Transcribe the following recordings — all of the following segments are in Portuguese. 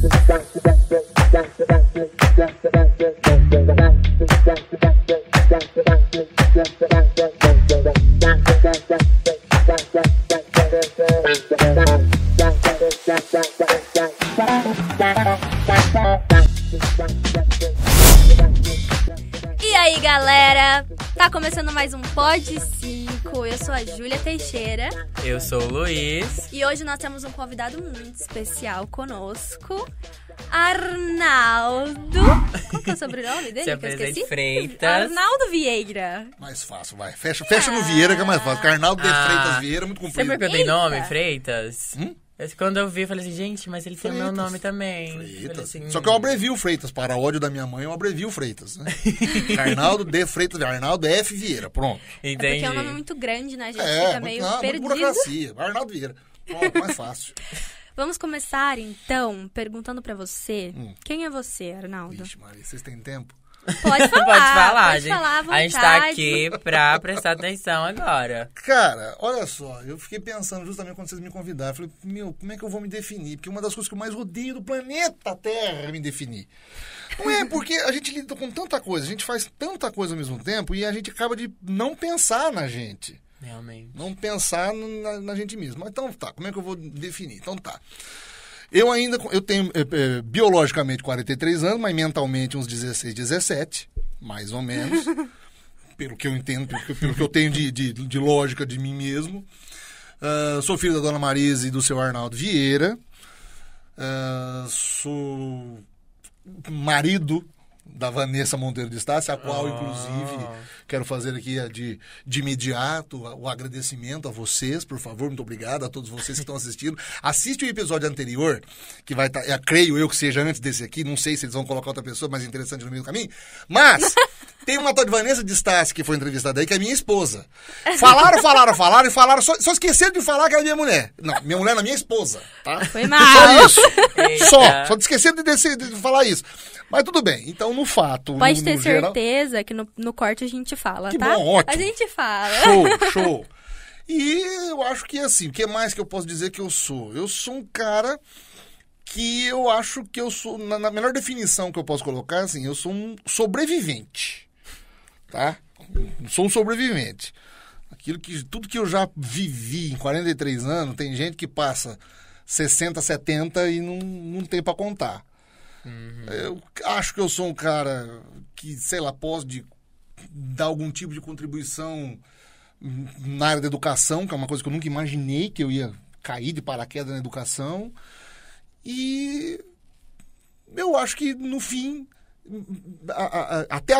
E aí, galera? Tá começando mais um Pod 5. Eu sou a Júlia Teixeira. Eu sou o Luiz. E hoje nós temos um convidado muito especial conosco, Arnaldo. Qual que é o sobrenome dele? Se Que eu esqueci? apresente, Freitas. Arnaldo Vieira. Mais fácil, vai. Fecha no Vieira que é mais fácil. Arnaldo de Freitas Vieira é muito comprido. Você perguntou Eita. nome, Freitas? Quando eu vi, eu falei assim, gente, mas ele tem o meu Freitas. nome também. Freitas. Falei assim, Só que eu abrevio Freitas. Para ódio da minha mãe, eu abrevio Freitas, né? Arnaldo de Freitas, Arnaldo F. Vieira. Pronto. Entendi. É porque é um nome muito grande, né? A gente É, fica meio muito perdido. burocracia. Arnaldo Vieira. Pronto, mais fácil. Vamos começar, então, perguntando pra você. Quem é você, Arnaldo? Vixe, Maria, vocês têm tempo? Pode falar, Pode falar, pode gente. falar à vontade. A gente tá aqui pra prestar atenção agora. Cara, olha só, eu fiquei pensando justamente quando vocês me convidaram. Eu falei, como é que eu vou me definir? Porque uma das coisas que eu mais odeio do planeta Terra é me definir. Não é porque a gente lida com tanta coisa, a gente faz tanta coisa ao mesmo tempo e a gente acaba de não pensar na gente. Realmente. Não pensar na gente mesmo. Mas então tá, como é que eu vou definir? Então tá. Eu tenho biologicamente 43 anos, mas mentalmente uns 16, 17, mais ou menos. Pelo que eu entendo, pelo que eu tenho de lógica de mim mesmo. Sou filho da dona Marisa e do seu Arnaldo Vieira. Sou marido da Vanessa Monteiro de Estácio, a qual, inclusive, quero fazer aqui de imediato o agradecimento a vocês, por favor, muito obrigado a todos vocês que estão assistindo. Assiste o episódio anterior, que vai estar, creio eu que seja antes desse aqui, não sei se eles vão colocar outra pessoa mais interessante no meio do caminho, mas tem uma tal de Vanessa de Estácio que foi entrevistada aí, que é minha esposa. Falaram, só esqueceram de falar que era minha mulher. Não, minha mulher não é minha esposa, tá? Foi mal. Só isso. Eita. Só esqueceram de falar isso. Mas tudo bem, então no fato, Pode ter no geral... certeza que no corte a gente fala, Que tá? bom, ótimo. A gente fala. Show. E eu acho que assim, o que mais que eu posso dizer que eu sou? Eu sou um cara que eu acho que eu sou, na melhor definição que eu posso colocar, assim, eu sou um sobrevivente, tá? Sou um sobrevivente. Tudo que eu já vivi em 43 anos, tem gente que passa 60, 70 e não tem pra contar. Eu acho que eu sou um cara que, sei lá, pode dar algum tipo de contribuição na área da educação, que é uma coisa que eu nunca imaginei que eu ia cair de paraquedas na educação. E eu acho que, no fim,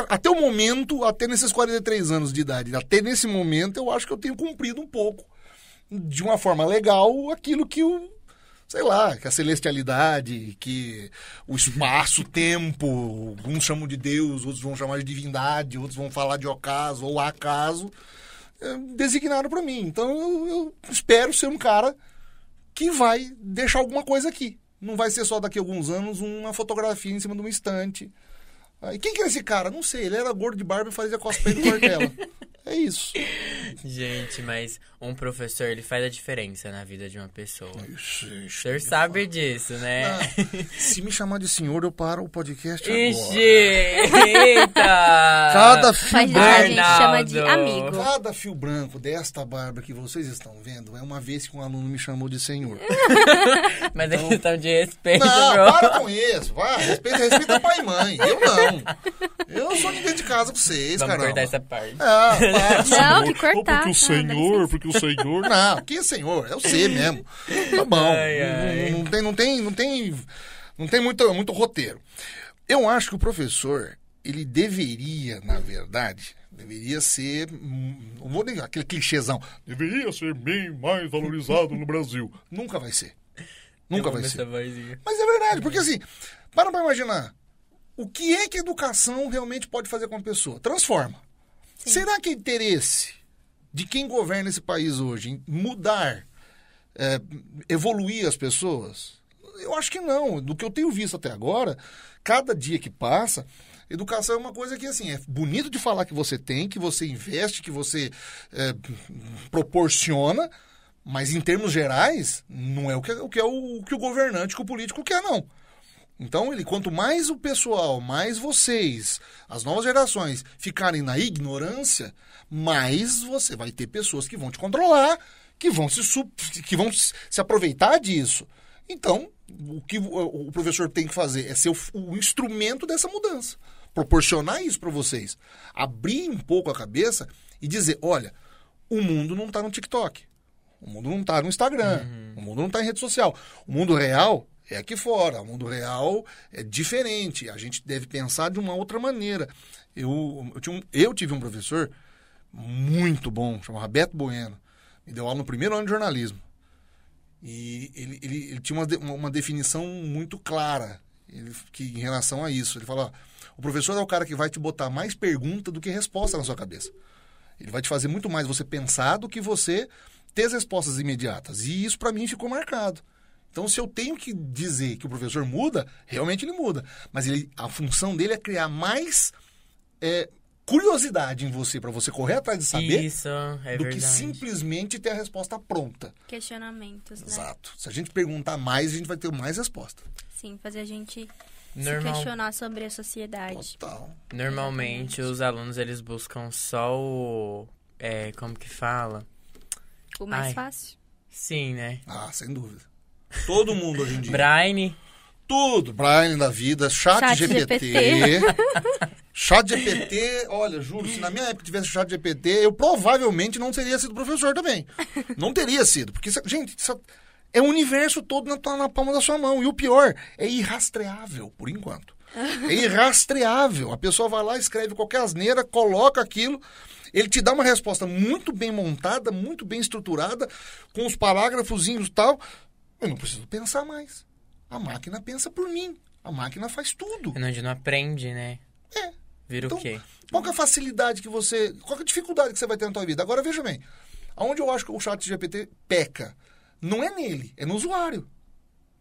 até o momento, até nesses 43 anos de idade, até nesse momento, eu acho que eu tenho cumprido um pouco, de uma forma legal, aquilo que sei lá, que a celestialidade, que o espaço, o tempo, uns chamam de Deus, outros vão chamar de divindade, outros vão falar de ocaso ou acaso, designaram para mim. Então eu espero ser um cara que vai deixar alguma coisa aqui. Não vai ser só daqui a alguns anos uma fotografia em cima de uma estante. E quem que era esse cara? Não sei, ele era gordo de barba e fazia cosplay do Cortella. É isso. Gente, mas um professor, ele faz a diferença na vida de uma pessoa. Ixi, O senhor sabe disso, né? Se me chamar de senhor, eu paro o podcast Ixi! agora. Eita! Cada fio Pode deixar, a gente branco, chama de amigo. cada fio branco desta barba que vocês estão vendo é uma vez que um aluno me chamou de senhor. Mas eles estão de respeito, Não, bro. para com isso. Vai, respeita pai e mãe. Eu não. Eu sou de dentro de casa com vocês, Vamos caramba. cortar essa parte. Para, Não, senhor. que cortar. Porque o senhor... Não, que senhor? É o C mesmo. Tá bom. Ai. Não tem muito roteiro. Eu acho que o professor, ele deveria, na verdade, ser... Não vou negar aquele clichêzão. Deveria ser bem mais valorizado no Brasil. Nunca vai ser. Nunca vai ser. Mas é verdade, porque assim, para pra imaginar. O que é que a educação realmente pode fazer com a pessoa? Transforma. Sim. Será que é interesse de quem governa esse país hoje em mudar, evoluir as pessoas? Eu acho que não. Do que eu tenho visto até agora, cada dia que passa, educação é uma coisa que, assim, é bonito de falar que você tem, que você investe, que você proporciona, mas em termos gerais, não é o que o governante, que o político quer, não. Então, quanto mais o pessoal, mais vocês, as novas gerações, ficarem na ignorância, mais você vai ter pessoas que vão te controlar, que vão se aproveitar disso. Então, o que o professor tem que fazer é ser o instrumento dessa mudança. Proporcionar isso para vocês. Abrir um pouco a cabeça e dizer, olha, o mundo não está no TikTok. O mundo não está no Instagram. O mundo não está em rede social. O mundo real é aqui fora. O mundo real é diferente. A gente deve pensar de uma outra maneira. Eu tive um professor muito bom, chamava Beto Bueno. Me deu aula no primeiro ano de jornalismo. E ele tinha uma definição muito clara em relação a isso. Ele fala, o professor é o cara que vai te botar mais pergunta do que resposta na sua cabeça. Ele vai te fazer muito mais você pensar do que você ter as respostas imediatas. E isso, para mim, ficou marcado. Então, se eu tenho que dizer que o professor muda, realmente ele muda. Mas a função dele é criar mais curiosidade em você, para você correr atrás de saber, Isso, é do verdade. que simplesmente ter a resposta pronta. Questionamentos, né? Exato. Se a gente perguntar mais, a gente vai ter mais resposta. Sim, fazer a gente Normal- se questionar sobre a sociedade. Total. Normalmente, os alunos, eles buscam só o... como que fala? O mais Ai. fácil. Sim, né? Ah, sem dúvida. Todo mundo hoje em dia. Braille. Tudo. Brian da vida, chat GPT. Chat GPT, olha, juro, se na minha época tivesse chat GPT, eu provavelmente não teria sido professor também. Não teria sido. Porque, gente, isso é o universo todo na palma da sua mão. E o pior, é irrastreável, por enquanto. É irrastreável. A pessoa vai lá, escreve qualquer asneira, coloca aquilo, ele te dá uma resposta muito bem montada, muito bem estruturada, com os parágrafozinhos e tal. Eu não preciso pensar mais. A máquina pensa por mim. A máquina faz tudo. A gente não aprende, né? É. Vira Então, o quê? qual que é a facilidade que você... Qual que é a dificuldade que você vai ter na tua vida? Agora, veja bem. Aonde eu acho que o chat GPT peca? Não é nele, é no usuário.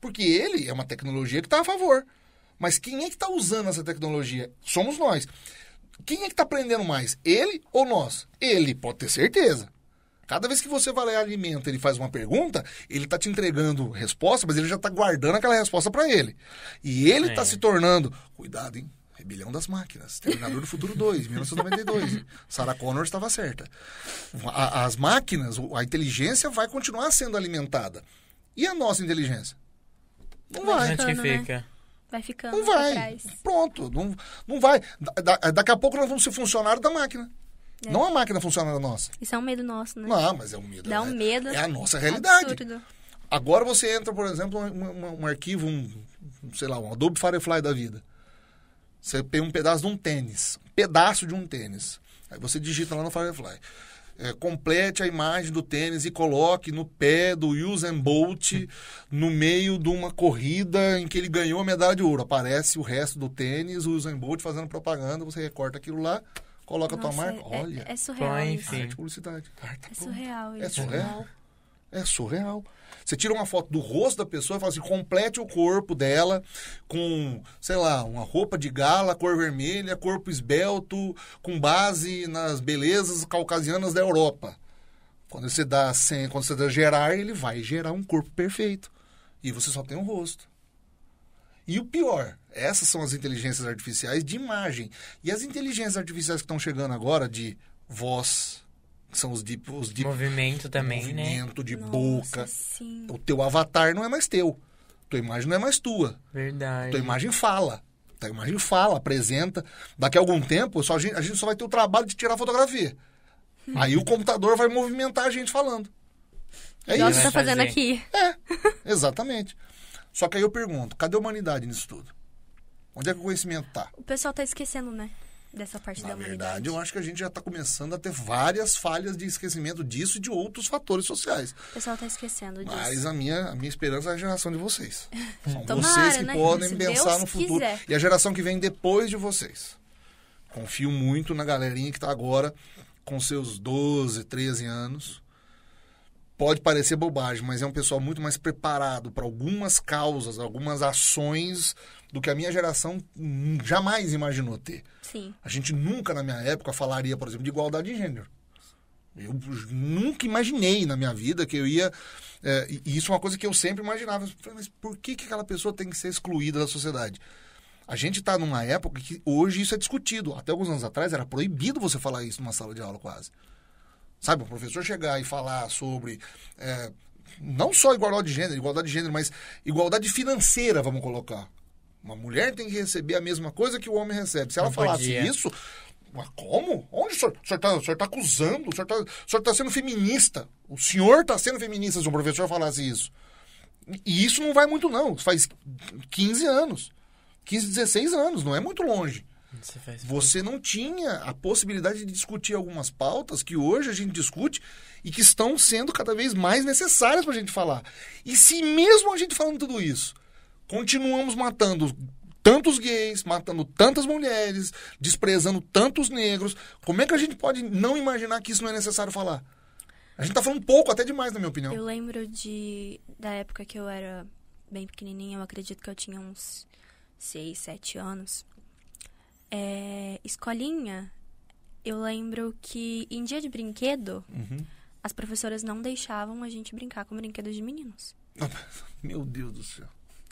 Porque ele é uma tecnologia que está a favor. Mas quem é que está usando essa tecnologia? Somos nós. Quem é que está aprendendo mais? Ele ou nós? Ele, pode ter certeza. Cada vez que você vai ler alimento, ele faz uma pergunta, ele está te entregando resposta, mas ele já está guardando aquela resposta para ele. E ele está se tornando... Cuidado, hein? Rebelião das Máquinas. Terminador do Futuro 2, 1992. Sarah Connor estava certa. As máquinas, a inteligência vai continuar sendo alimentada. E a nossa inteligência? Não vai. Onde que né? fica? Vai ficando Não pra vai. trás. Pronto. Não vai. Daqui a pouco nós vamos ser funcionários da máquina. É. Não a máquina funcionária nossa. Isso é um medo nosso, né? Não, mas é um medo. Dá um medo. É a nossa realidade. Absurdo. Agora você entra, por exemplo, um arquivo, sei lá, um Adobe Firefly da vida. Você tem um pedaço de um tênis. Um pedaço de um tênis. Aí você digita lá no Firefly. Complete a imagem do tênis e coloque no pé do Usain Bolt no meio de uma corrida em que ele ganhou a medalha de ouro. Aparece o resto do tênis, o Usain Bolt fazendo propaganda, você recorta aquilo lá, coloca a tua Nossa, marca. Olha, É surreal Põe, isso. enfim. arte de publicidade. Tá É pronto. surreal É isso. surreal. É surreal. Você tira uma foto do rosto da pessoa e fala assim, complete o corpo dela com, sei lá, uma roupa de gala, cor vermelha, corpo esbelto, com base nas belezas caucasianas da Europa. Quando você dá gerar, ele vai gerar um corpo perfeito. E você só tem um rosto. E o pior, essas são as inteligências artificiais de imagem. E as inteligências artificiais que estão chegando agora de voz, que são os deep Movimento também, movimento de Nossa, boca. sim. O teu avatar não é mais teu. Tua imagem não é mais tua. né? Verdade. Tua imagem fala. Tua imagem fala, apresenta. Daqui a algum tempo, a gente só vai ter o trabalho de tirar fotografia. Aí o computador vai movimentar a gente falando. É Igual isso. você tá vai fazendo fazer. aqui. Exatamente. Só que aí eu pergunto, cadê a humanidade nisso tudo? Onde é que o conhecimento tá? O pessoal tá esquecendo, né? Dessa parte Na da humanidade. verdade, eu acho que a gente já está começando a ter várias falhas de esquecimento disso e de outros fatores sociais. O pessoal tá esquecendo disso. Mas a minha esperança é a geração de vocês. São Tomara, vocês que né? podem Se pensar Deus no futuro. quiser. E a geração que vem depois de vocês. Confio muito na galerinha que está agora com seus 12, 13 anos. Pode parecer bobagem, mas é um pessoal muito mais preparado para algumas causas, algumas ações do que a minha geração jamais imaginou ter. Sim. A gente nunca, na minha época, falaria, por exemplo, de igualdade de gênero. Eu nunca imaginei na minha vida que eu ia... e isso é uma coisa que eu sempre imaginava. Mas por que aquela pessoa tem que ser excluída da sociedade? A gente está numa época que hoje isso é discutido. Até alguns anos atrás era proibido você falar isso numa sala de aula quase. Sabe, o professor chegar e falar sobre... não só igualdade de gênero, mas igualdade financeira, vamos colocar. Uma mulher tem que receber a mesma coisa que o homem recebe. Se ela falasse isso... Mas como? Onde o senhor está acusando? O senhor está sendo feminista. O senhor está sendo feminista se o professor falasse isso. E isso não vai muito, não. Faz 15 anos. 15, 16 anos. Não é muito longe. Você não tinha a possibilidade de discutir algumas pautas que hoje a gente discute e que estão sendo cada vez mais necessárias para a gente falar. E se mesmo a gente falando tudo isso, continuamos matando tantos gays, matando tantas mulheres, desprezando tantos negros, como é que a gente pode não imaginar que isso não é necessário falar? A gente tá falando pouco, até demais, na minha opinião. Eu lembro da época que eu era bem pequenininha, eu acredito que eu tinha uns 6, 7 anos. Escolinha, eu lembro que em dia de brinquedo, as professoras não deixavam a gente brincar com brinquedos de meninos. Meu Deus do céu.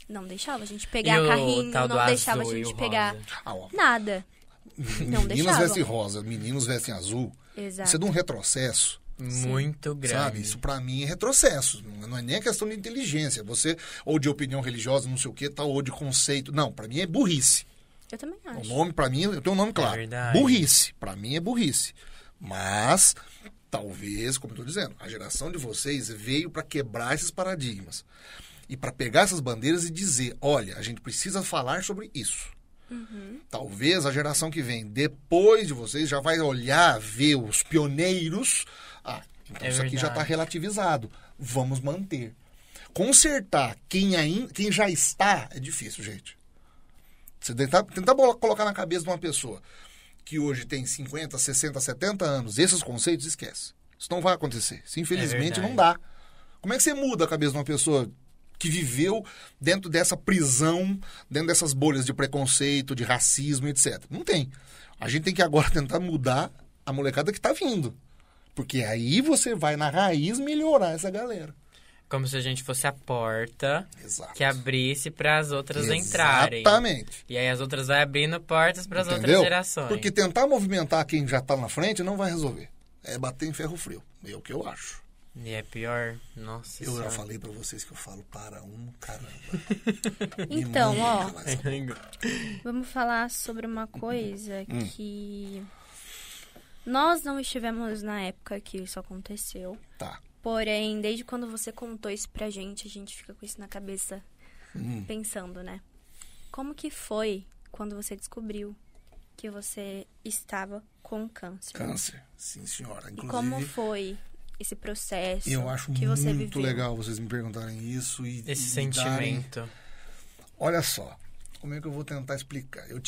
Não deixava a gente pegar carrinho, não deixava a gente pegar nada. Não Meninas vestem rosa, meninos vestem azul. Exato. Isso é de um retrocesso. Muito grande. Sabe? Isso pra mim é retrocesso. Não é nem a questão de inteligência. Você, ou de opinião religiosa, não sei o que, tal, ou de conceito. Não, pra mim é burrice. Eu também acho. O nome, pra mim, eu tenho um nome claro. Burrice. Pra mim é burrice. Mas, talvez, como eu tô dizendo, a geração de vocês veio pra quebrar esses paradigmas. E para pegar essas bandeiras e dizer, olha, a gente precisa falar sobre isso. Talvez a geração que vem depois de vocês já vai olhar, ver os pioneiros. Então isso aqui já está relativizado. Vamos manter. Consertar quem já está é difícil, gente. Você tentar colocar na cabeça de uma pessoa que hoje tem 50, 60, 70 anos, esses conceitos, esquece. Isso não vai acontecer. Isso, infelizmente, não dá. Como é que você muda a cabeça de uma pessoa que viveu dentro dessa prisão, dentro dessas bolhas de preconceito, de racismo, etc. Não tem. A gente tem que agora tentar mudar a molecada que está vindo. Porque aí você vai na raiz melhorar essa galera. Como se a gente fosse a porta que abrisse para as outras entrarem. Exatamente. E aí as outras vai abrindo portas para as outras gerações. Porque tentar movimentar quem já está na frente não vai resolver. É bater em ferro frio. É o que eu acho. E é pior, nossa Eu senhora. já falei pra vocês que eu falo para caramba. Então, vamos falar sobre uma coisa que nós não estivemos na época que isso aconteceu. Tá. Porém, desde quando você contou isso pra gente, a gente fica com isso na cabeça pensando, né? Como que foi quando você descobriu que você estava com câncer? Câncer, sim senhora. Inclusive, e como foi esse processo eu acho que você muito viveu? legal vocês me perguntarem isso e esse sentimento. sentimento. Olha só, como é que eu vou tentar explicar? Eu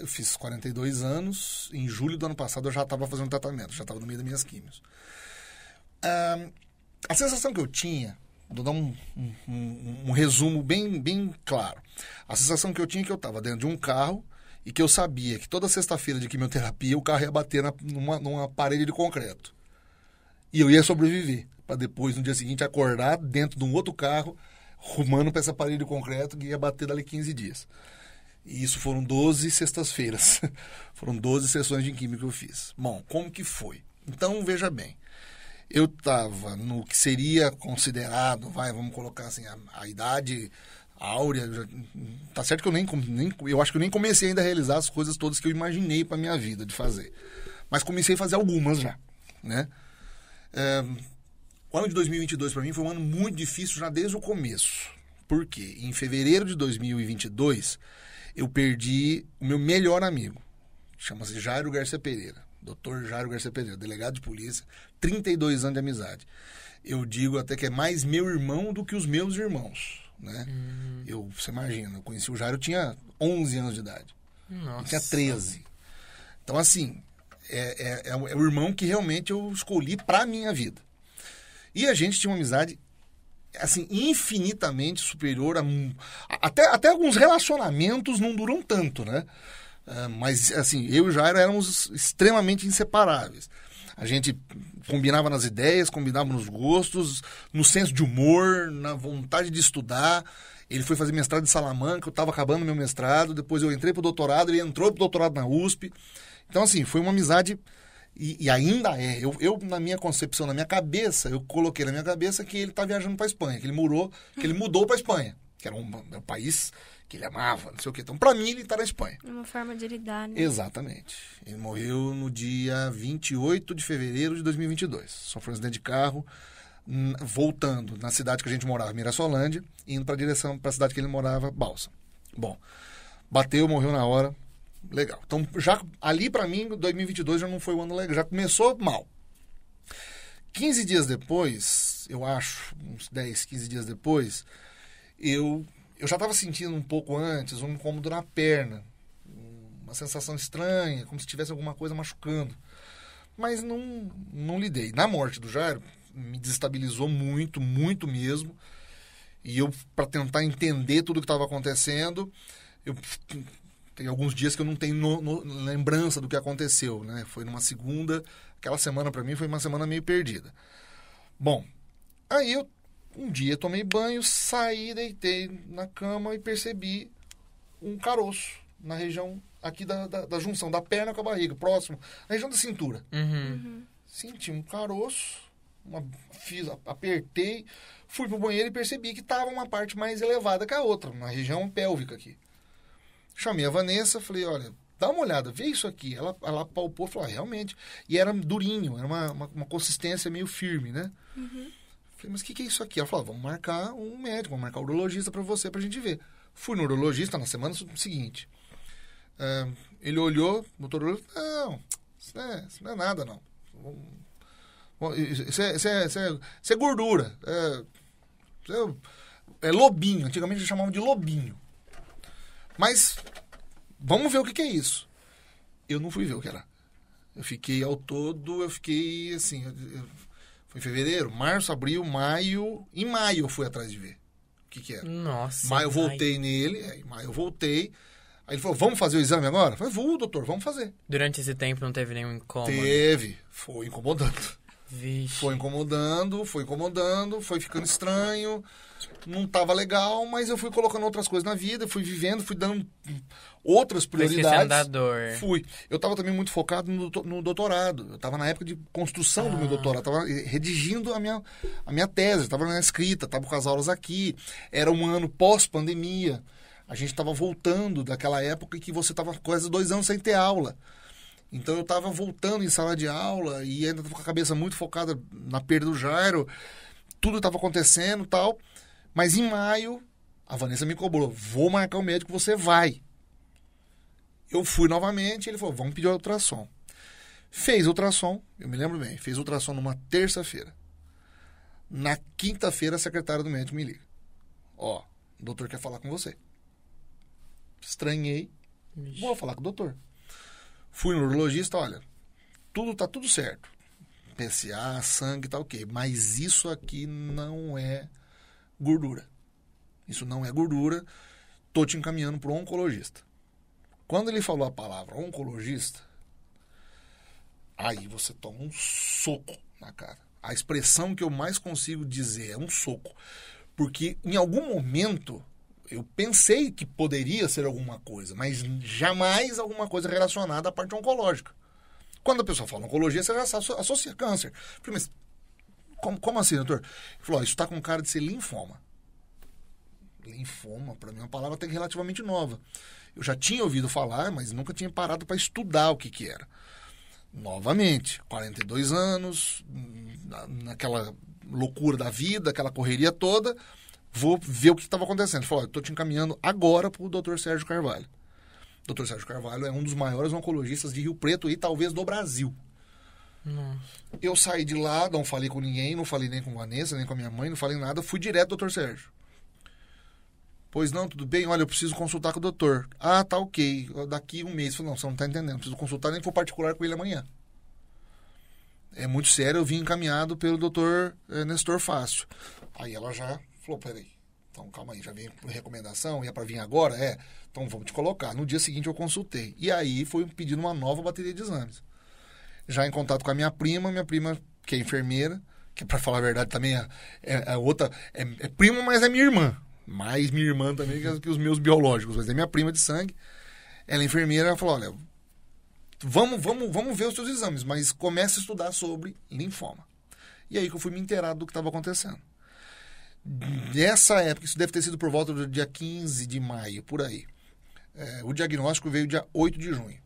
fiz 42 anos, em julho do ano passado eu já estava fazendo tratamento, já estava no meio das minhas químios. A sensação que eu tinha, vou dar um resumo bem claro. A sensação que eu tinha é que eu estava dentro de um carro e que eu sabia que toda sexta-feira de quimioterapia o carro ia bater numa parede de concreto. E eu ia sobreviver, para depois, no dia seguinte, acordar dentro de um outro carro, rumando para essa parede de concreto que ia bater dali 15 dias. E isso foram 12 sextas-feiras. Foram 12 sessões de química que eu fiz. Bom, como que foi? Então, veja bem. Eu estava no que seria considerado, vamos colocar assim, a idade áurea. Tá certo que eu acho que eu nem comecei ainda a realizar as coisas todas que eu imaginei para minha vida de fazer. Mas comecei a fazer algumas já, né? O ano de 2022 para mim foi um ano muito difícil já desde o começo. Por quê? Em fevereiro de 2022, eu perdi o meu melhor amigo. Chama-se Jairo Garcia Pereira. Dr. Jairo Garcia Pereira, delegado de polícia, 32 anos de amizade. Eu digo até que é mais meu irmão do que os meus irmãos, né? Você imagina, eu conheci o Jairo, eu tinha 11 anos de idade. Nossa. Eu tinha 13. Então, assim, é o irmão que realmente eu escolhi pra minha vida. E a gente tinha uma amizade, assim, infinitamente superior até alguns relacionamentos não duram tanto, né? Mas, assim, eu e o Jairo éramos extremamente inseparáveis. A gente combinava nas ideias, combinava nos gostos, no senso de humor, na vontade de estudar. Ele foi fazer mestrado em Salamanca, eu estava acabando meu mestrado, depois eu entrei pro doutorado, ele entrou pro doutorado na USP. Então, assim, foi uma amizade, e ainda é. Eu, na minha concepção, na minha cabeça, eu coloquei na minha cabeça que ele tá viajando pra Espanha, que ele mudou pra Espanha, que era um país que ele amava, não sei o quê. Então, pra mim, ele tá na Espanha. É uma forma de lidar, né? Exatamente. Ele morreu no dia 28 de fevereiro de 2022. Sofreu um acidente de carro, voltando na cidade que a gente morava, Mirassolândia, indo pra direção, pra cidade que ele morava, Balsa. Bom, bateu, morreu na hora. Legal. Então, já ali pra mim, 2022 já não foi um ano legal. Já começou mal. 15 dias depois, eu acho, uns 10, 15 dias depois, eu já estava sentindo um pouco antes um incômodo na perna. Uma sensação estranha, como se tivesse alguma coisa machucando. Mas não lidei. Na morte do Jairo, me desestabilizou muito, muito mesmo. E eu, para tentar entender tudo o que estava acontecendo, tem alguns dias que eu não tenho lembrança do que aconteceu, né? Foi numa segunda, aquela semana para mim foi uma semana meio perdida. Bom, aí um dia tomei banho, saí, deitei na cama e percebi um caroço na região aqui da junção da perna com a barriga, próximo, na região da cintura. Senti um caroço, apertei, fui pro banheiro e percebi que estava uma parte mais elevada que a outra, na região pélvica aqui. Chamei a Vanessa, falei, olha, dá uma olhada, vê isso aqui. Ela palpou, falou, realmente. E era durinho, era uma consistência meio firme, né? Falei, mas o que é isso aqui? Ela falou, vamos marcar um médico, vamos marcar um urologista pra você, pra gente ver. Fui no urologista na semana seguinte. Ele olhou, o doutor olhou, não, isso não é nada, não. Isso é gordura. É lobinho, antigamente eles chamavam de lobinho. Mas, vamos ver o que é isso. Eu não fui ver o que era. Eu fiquei assim, foi em fevereiro, março, abril, maio. Em maio eu fui atrás de ver o que era. Nossa. Maio eu voltei nele, em maio eu voltei. Aí ele falou, vamos fazer o exame agora? Eu falei, vou, doutor, vamos fazer. Durante esse tempo não teve nenhum incômodo? Teve, foi incomodando. Vixe. Foi incomodando, foi ficando estranho, não estava legal, mas eu fui colocando outras coisas na vida, fui vivendo, fui dando outras prioridades. Da dor. Fui. Eu estava também muito focado no doutorado. Eu estava na época de construção do meu doutorado, estava redigindo a minha tese, estava na escrita, estava com as aulas aqui. Era um ano pós-pandemia. A gente estava voltando daquela época que você estava quase 2 anos sem ter aula. Então eu estava voltando em sala de aula e ainda estava com a cabeça muito focada na perda do Jairo. Tudo estava acontecendo e tal. Mas em maio, a Vanessa me cobrou. Vou marcar o médico, você vai. Eu fui novamente, ele falou, vamos pedir ultrassom. Fez ultrassom, eu me lembro bem, fez ultrassom numa terça-feira. Na quinta-feira, a secretária do médico me liga. Ó, o doutor quer falar com você. Estranhei, vou falar com o doutor. Fui no urologista, olha, tá tudo certo. PSA, sangue, tá ok. Mas isso aqui não é gordura. Isso não é gordura. Tô te encaminhando pro oncologista. Quando ele falou a palavra oncologista, aí você toma um soco na cara. A expressão que eu mais consigo dizer é um soco. Porque em algum momento eu pensei que poderia ser alguma coisa, mas jamais alguma coisa relacionada à parte oncológica. Quando a pessoa fala oncologia, você já associa câncer. Eu falei, mas como assim, doutor? Ele falou, isso está com cara de ser linfoma. Linfoma, para mim, é uma palavra até relativamente nova. Eu já tinha ouvido falar, mas nunca tinha parado para estudar o que era. Novamente, 42 anos, naquela loucura da vida, aquela correria toda, vou ver o que estava acontecendo. Ele falou, eu estou te encaminhando agora para o Dr. Sérgio Carvalho. O Dr. Sérgio Carvalho é um dos maiores oncologistas de Rio Preto e talvez do Brasil. Nossa. Eu saí de lá, não falei com ninguém, não falei nem com a Vanessa, nem com a minha mãe, não falei nada, fui direto ao Dr. Sérgio. Pois não, tudo bem? Olha, eu preciso consultar com o doutor. Ah, tá ok. Daqui um mês. Falei, não, você não tá entendendo. Preciso consultar, nem for particular com ele amanhã. É muito sério, eu vim encaminhado pelo doutor Nestor Fácil. Aí ela já falou, peraí, então calma aí, já vem recomendação, é para vir agora? Então vamos te colocar. No dia seguinte eu consultei. E aí foi pedindo uma nova bateria de exames. já em contato com a minha prima que é enfermeira, que pra falar a verdade também é outra, é prima, mas é minha irmã. Mais minha irmã também que os meus biológicos, mas é minha prima de sangue. Ela é enfermeira, ela falou, olha, vamos ver os seus exames, mas comece a estudar sobre linfoma. E aí que eu fui me inteirar do que estava acontecendo. Nessa época, isso deve ter sido por volta do dia 15 de maio, por aí. O diagnóstico veio dia 8 de junho.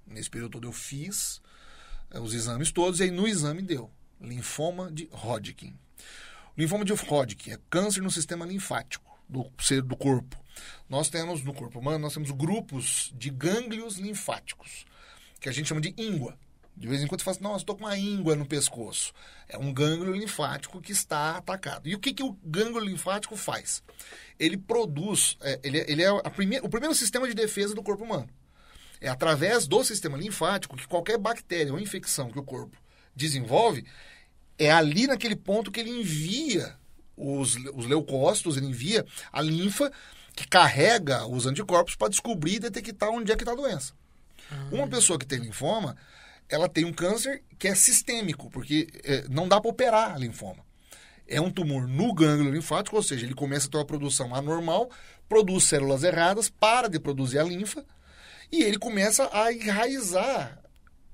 Nesse período todo eu fiz os exames todos, e aí no exame deu linfoma de Hodgkin. O linfoma de Hodgkin é câncer no sistema linfático do corpo. Nós temos, no corpo humano, nós temos grupos de gânglios linfáticos, que a gente chama de íngua. De vez em quando você fala assim, nossa, estou com uma íngua no pescoço. É um gânglio linfático que está atacado. E o que o gânglio linfático faz? Ele produz, ele é o primeiro sistema de defesa do corpo humano. É através do sistema linfático que qualquer bactéria ou infecção que o corpo desenvolve, é ali naquele ponto que ele envia os leucócitos, ele envia a linfa que carrega os anticorpos para descobrir e detectar onde é que está a doença. Uma pessoa que tem linfoma, ela tem um câncer que é sistêmico, porque não dá para operar a linfoma. É um tumor no gânglio linfático, ou seja, ele começa a ter uma produção anormal, produz células erradas, para de produzir a linfa, e ele começa a enraizar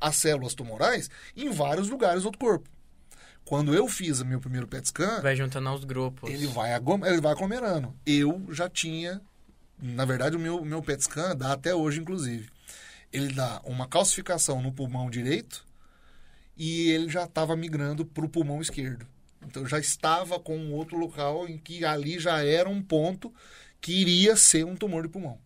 as células tumorais em vários lugares do corpo. Quando eu fiz o meu primeiro PET scan... Vai juntando aos grupos. Ele vai aglomerando. Eu já tinha... Na verdade, o meu PET scan dá até hoje, inclusive. Ele dá uma calcificação no pulmão direito e ele já estava migrando para o pulmão esquerdo. Então, já estava com um outro local em que ali já era um ponto que iria ser um tumor de pulmão.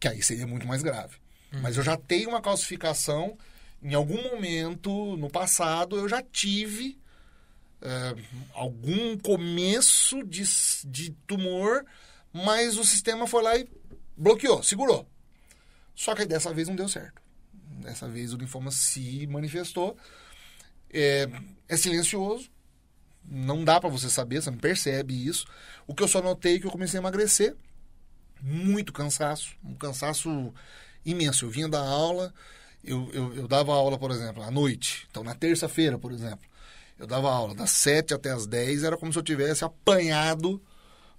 Que aí seria muito mais grave. Mas eu já tenho uma calcificação. Em algum momento, no passado, eu já tive algum começo de tumor, mas o sistema foi lá e bloqueou, segurou. Só que dessa vez não deu certo. Dessa vez o linfoma se manifestou. É silencioso. Não dá pra você saber, você não percebe isso. O que eu só notei é que eu comecei a emagrecer. Muito cansaço. Um cansaço imenso. Eu vinha da aula, eu dava aula, por exemplo, à noite. Então, na terça-feira, por exemplo, eu dava aula das 7 até as 10. Era como se eu tivesse apanhado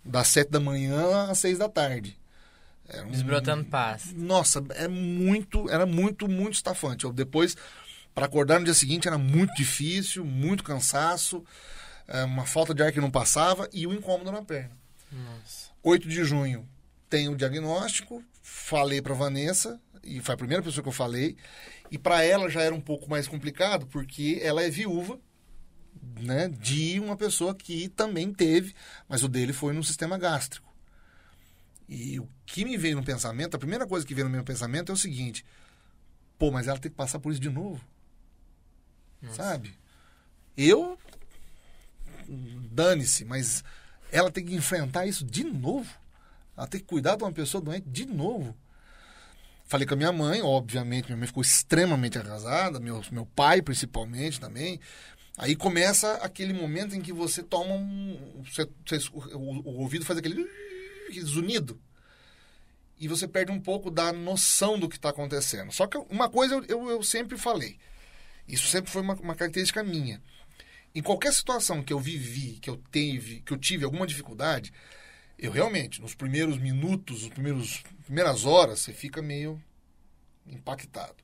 das 7 da manhã às 6 da tarde. Desbrotando paz. Nossa, era muito estafante. Depois, para acordar no dia seguinte, era muito difícil, muito cansaço, uma falta de ar que não passava e um incômodo na perna. Nossa. 8 de junho tem o diagnóstico, falei para Vanessa, e foi a primeira pessoa que eu falei, e para ela já era um pouco mais complicado, porque ela é viúva, né, de uma pessoa que também teve, mas o dele foi no sistema gástrico. E o que me veio no pensamento, a primeira coisa que veio no meu pensamento é o seguinte: pô, mas ela tem que passar por isso de novo. Nossa. Sabe? Eu, dane-se, mas ela tem que enfrentar isso de novo. Ela tem que cuidar de uma pessoa doente de novo. Falei com a minha mãe, obviamente, minha mãe ficou extremamente arrasada, meu pai principalmente também. Aí começa aquele momento em que você toma o ouvido faz aquele zunido, e você perde um pouco da noção do que está acontecendo. Só que uma coisa eu sempre falei, isso sempre foi uma característica minha. Em qualquer situação que eu vivi, que eu tive alguma dificuldade, eu realmente, nos primeiros minutos, primeiras horas, você fica meio impactado.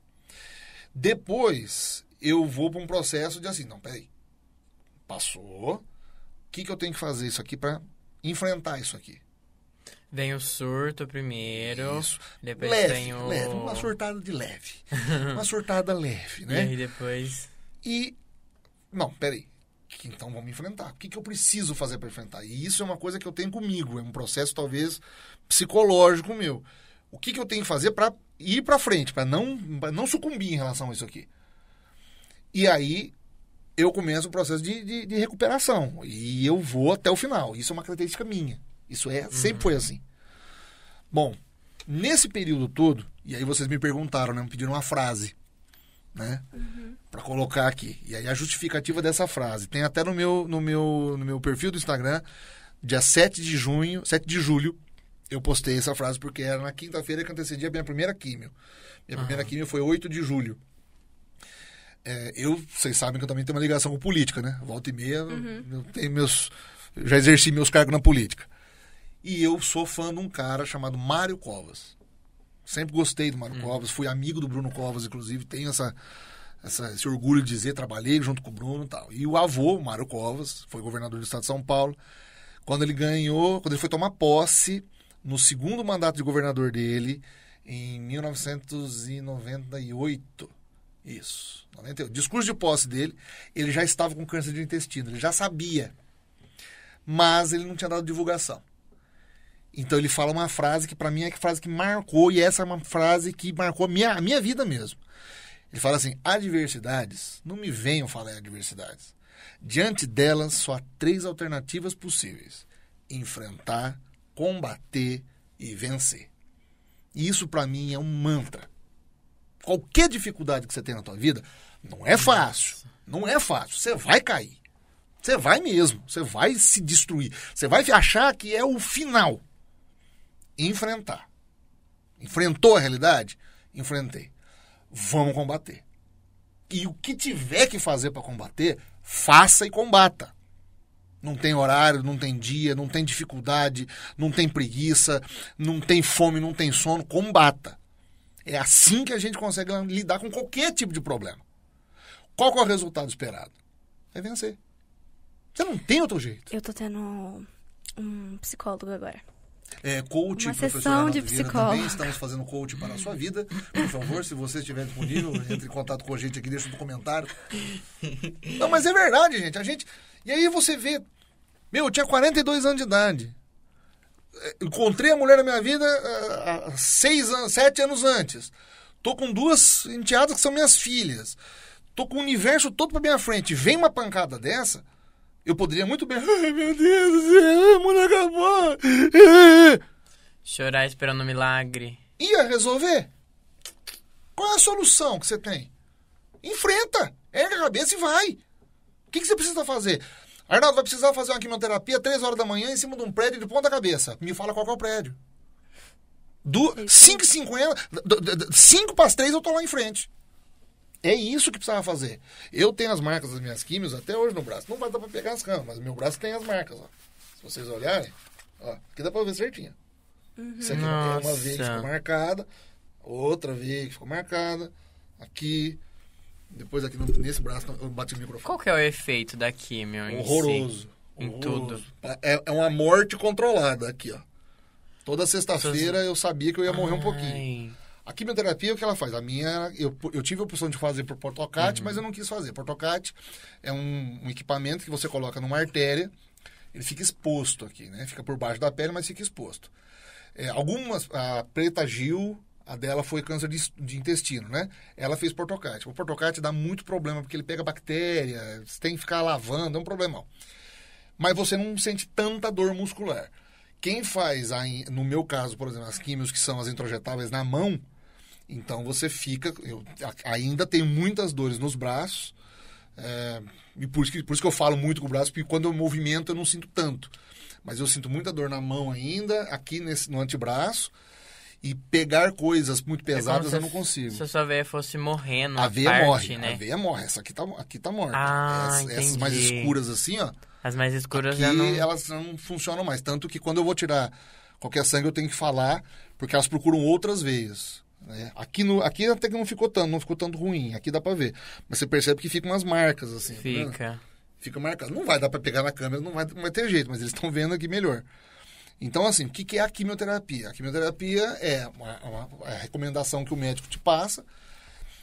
Depois, eu vou para um processo de assim, não, peraí, passou, o que eu tenho que fazer isso aqui para enfrentar isso aqui? Vem o surto primeiro. Isso. Depois leve, uma surtada de leve. Uma surtada leve, né? E aí depois... Não, peraí. Então vamos enfrentar. O que eu preciso fazer para enfrentar? E isso é uma coisa que eu tenho comigo. É um processo talvez psicológico meu. O que eu tenho que fazer para ir para frente? Para não sucumbir em relação a isso aqui? E aí eu começo o processo de recuperação. E eu vou até o final. Isso é uma característica minha. Isso sempre foi assim. Bom, nesse período todo, e aí vocês me perguntaram, né? Me pediram uma frase, né? Pra colocar aqui. E aí a justificativa dessa frase. Tem até no meu perfil do Instagram, dia 7 de julho, eu postei essa frase, porque era na quinta-feira que antecedia a minha primeira químio. Minha primeira químio foi 8 de julho. Vocês sabem que eu também tenho uma ligação com política, né? Volta e meia, eu já exerci meus cargos na política. E eu sou fã de um cara chamado Mário Covas. Sempre gostei do Mário Covas, fui amigo do Bruno Covas, inclusive, tenho esse orgulho de dizer, trabalhei junto com o Bruno e tal. E o avô, o Mário Covas, foi governador do estado de São Paulo. Quando ele foi tomar posse, no segundo mandato de governador dele, em 1998, isso, 98, discurso de posse dele, ele já estava com câncer de intestino, ele já sabia, mas ele não tinha dado divulgação. Então ele fala uma frase que para mim é a frase que marcou, e essa é uma frase que marcou a minha vida mesmo. Ele fala assim: adversidades, não me venham falar em adversidades. Diante delas, só há 3 alternativas possíveis: enfrentar, combater e vencer. E isso para mim é um mantra. Qualquer dificuldade que você tem na tua vida, não é fácil. Não é fácil. Você vai cair. Você vai mesmo. Você vai se destruir. Você vai achar que é o final. Enfrentar. Enfrentou a realidade? Enfrentei. Vamos combater. E o que tiver que fazer para combater, faça e combata. Não tem horário, não tem dia, não tem dificuldade, não tem preguiça, não tem fome, não tem sono. Combata. É assim que a gente consegue lidar com qualquer tipo de problema. Qual que é o resultado esperado? É vencer. Você não tem outro jeito. Eu tô tendo um psicólogo agora. Coach, uma professor sessão de Renato Vieira, psicólogo. também estamos fazendo coach para a sua vida. Por favor, se você estiver disponível, entre em contato com a gente aqui, deixa um comentário. Não, mas é verdade, gente. E aí você vê... eu tinha 42 anos de idade. Encontrei a mulher da minha vida há 7 anos antes. Tô com 2 enteadas que são minhas filhas. Tô com o universo todo pra minha frente. Vem uma pancada dessa, eu poderia muito bem... ai, meu Deus do céu, o mundo acabou. Chorar esperando um milagre. Ia resolver? Qual é a solução que você tem? Enfrenta. Erga a cabeça e vai. O que você precisa fazer? Arnaldo, vai precisar fazer uma quimioterapia 3 horas da manhã em cima de um prédio de ponta cabeça. Me fala qual é o prédio. 5h50, 5 para as 3 eu tô lá em frente. É isso que precisava fazer. Eu tenho as marcas das minhas químios até hoje no braço. Não vai dar para pegar as camas, mas meu braço tem as marcas. Ó. Se vocês olharem, ó, aqui dá para ver certinho. Isso aqui é uma veia que ficou marcada, outra veia que ficou marcada, aqui... Depois aqui nesse braço eu bati o microfone. Qual que é o efeito da químio horroroso. Em tudo? É uma morte controlada aqui, ó. Toda sexta-feira eu sabia que eu ia morrer um pouquinho. A quimioterapia, o que ela faz? A minha, eu tive a opção de fazer por portocate, mas eu não quis fazer. Portocate é um equipamento que você coloca numa artéria, ele fica exposto aqui, né? Fica por baixo da pele, mas fica exposto. A Preta Gil... A dela foi câncer de intestino, né? Ela fez portocate. O portocate dá muito problema, porque ele pega bactéria, você tem que ficar lavando, é um problemão. Mas você não sente tanta dor muscular. Quem faz, no meu caso, por exemplo, as químios que são as introjetáveis na mão, então você fica... Eu ainda tenho muitas dores nos braços, e por isso que eu falo muito com o braço, porque quando eu movimento eu não sinto tanto. Mas eu sinto muita dor na mão ainda, aqui no antebraço, e pegar coisas muito pesadas eu não consigo. Se a sua veia fosse morrendo, a veia parte, morre, né? A veia morre. Essa aqui tá morta. Essas mais escuras assim, ó. As mais escuras aqui, já não... elas não funcionam mais. Tanto que quando eu vou tirar qualquer sangue eu tenho que falar, porque elas procuram outras veias. Né? Aqui até que não ficou tanto ruim. Aqui dá pra ver. Mas você percebe que ficam umas marcas assim. Fica. Né? Fica marcado. Não vai dar pra pegar na câmera, não vai ter jeito, mas eles estão vendo aqui melhor. Então, assim, o que é a quimioterapia? A quimioterapia é uma recomendação que o médico te passa.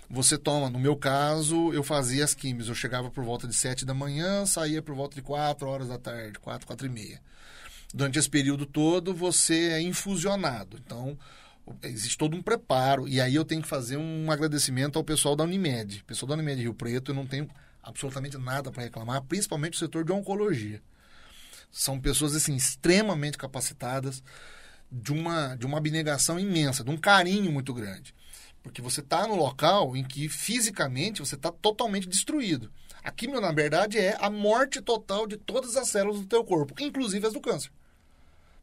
Você toma, no meu caso, eu fazia as químios. Eu chegava por volta de 7 da manhã, saía por volta de 4 horas da tarde, 4h30. Durante esse período todo, você é infusionado. Então, existe todo um preparo. E aí eu tenho que fazer um agradecimento ao pessoal da Unimed. O pessoal da Unimed Rio Preto, eu não tenho absolutamente nada para reclamar, principalmente o setor de oncologia. São pessoas, assim, extremamente capacitadas, de uma abnegação imensa, de um carinho muito grande. Porque você está no local em que, fisicamente, você está totalmente destruído. A quimio, na verdade, é a morte total de todas as células do teu corpo, inclusive as do câncer.